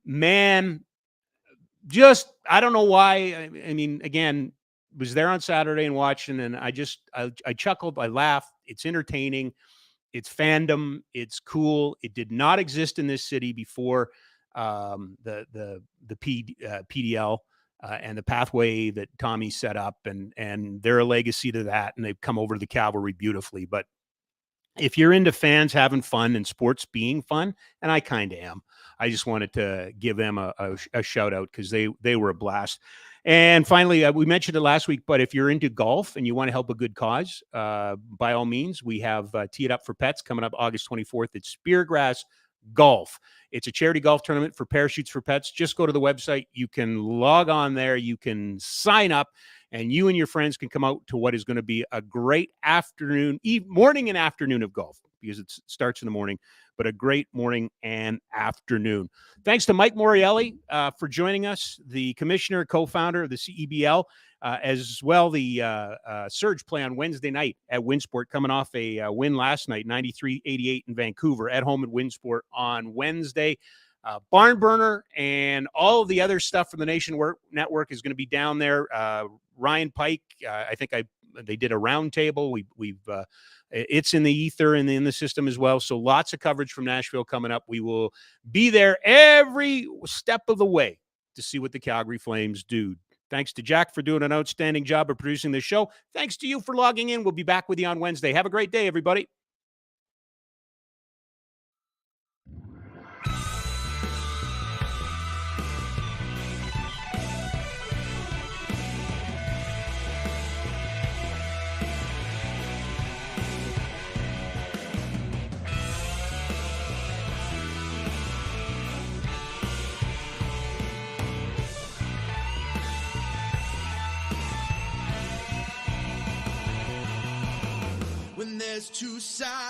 Man, just I don't know why. I mean, again, was there on Saturday and watching, and I chuckled, I laughed. It's entertaining. It's fandom. It's cool. It did not exist in this city before the PDL and the pathway that Tommy set up, and they're a legacy to that, and they've come over to the Cavalry beautifully. But if you're into fans having fun and sports being fun, and I kind of am, I just wanted to give them a shout out because they were a blast. And finally, we mentioned it last week, but if you're into golf and you want to help a good cause, by all means, we have Tee It Up for Pets coming up August 24th at Speargrass Golf. It's a charity golf tournament for Parachutes for Pets. Just go to the website. You can log on there. You can sign up, and you and your friends can come out to what is going to be a great morning and afternoon of golf, because it starts in the morning, but a great morning and afternoon. Thanks to Mike Morreale for joining us, the commissioner, co-founder of the CEBL, as well the Surge play on Wednesday night at Winsport, coming off a win last night, 93-88 in Vancouver, at home at Winsport on Wednesday. Barn Burner and all of the other stuff from the Nation Network is going to be down there. Ryan Pike, I think they did a roundtable. It's in the ether and in the system as well. So lots of coverage from Nashville coming up. We will be there every step of the way to see what the Calgary Flames do. Thanks to Jack for doing an outstanding job of producing this show. Thanks to you for logging in. We'll be back with you on Wednesday. Have a great day, everybody. When there's two sides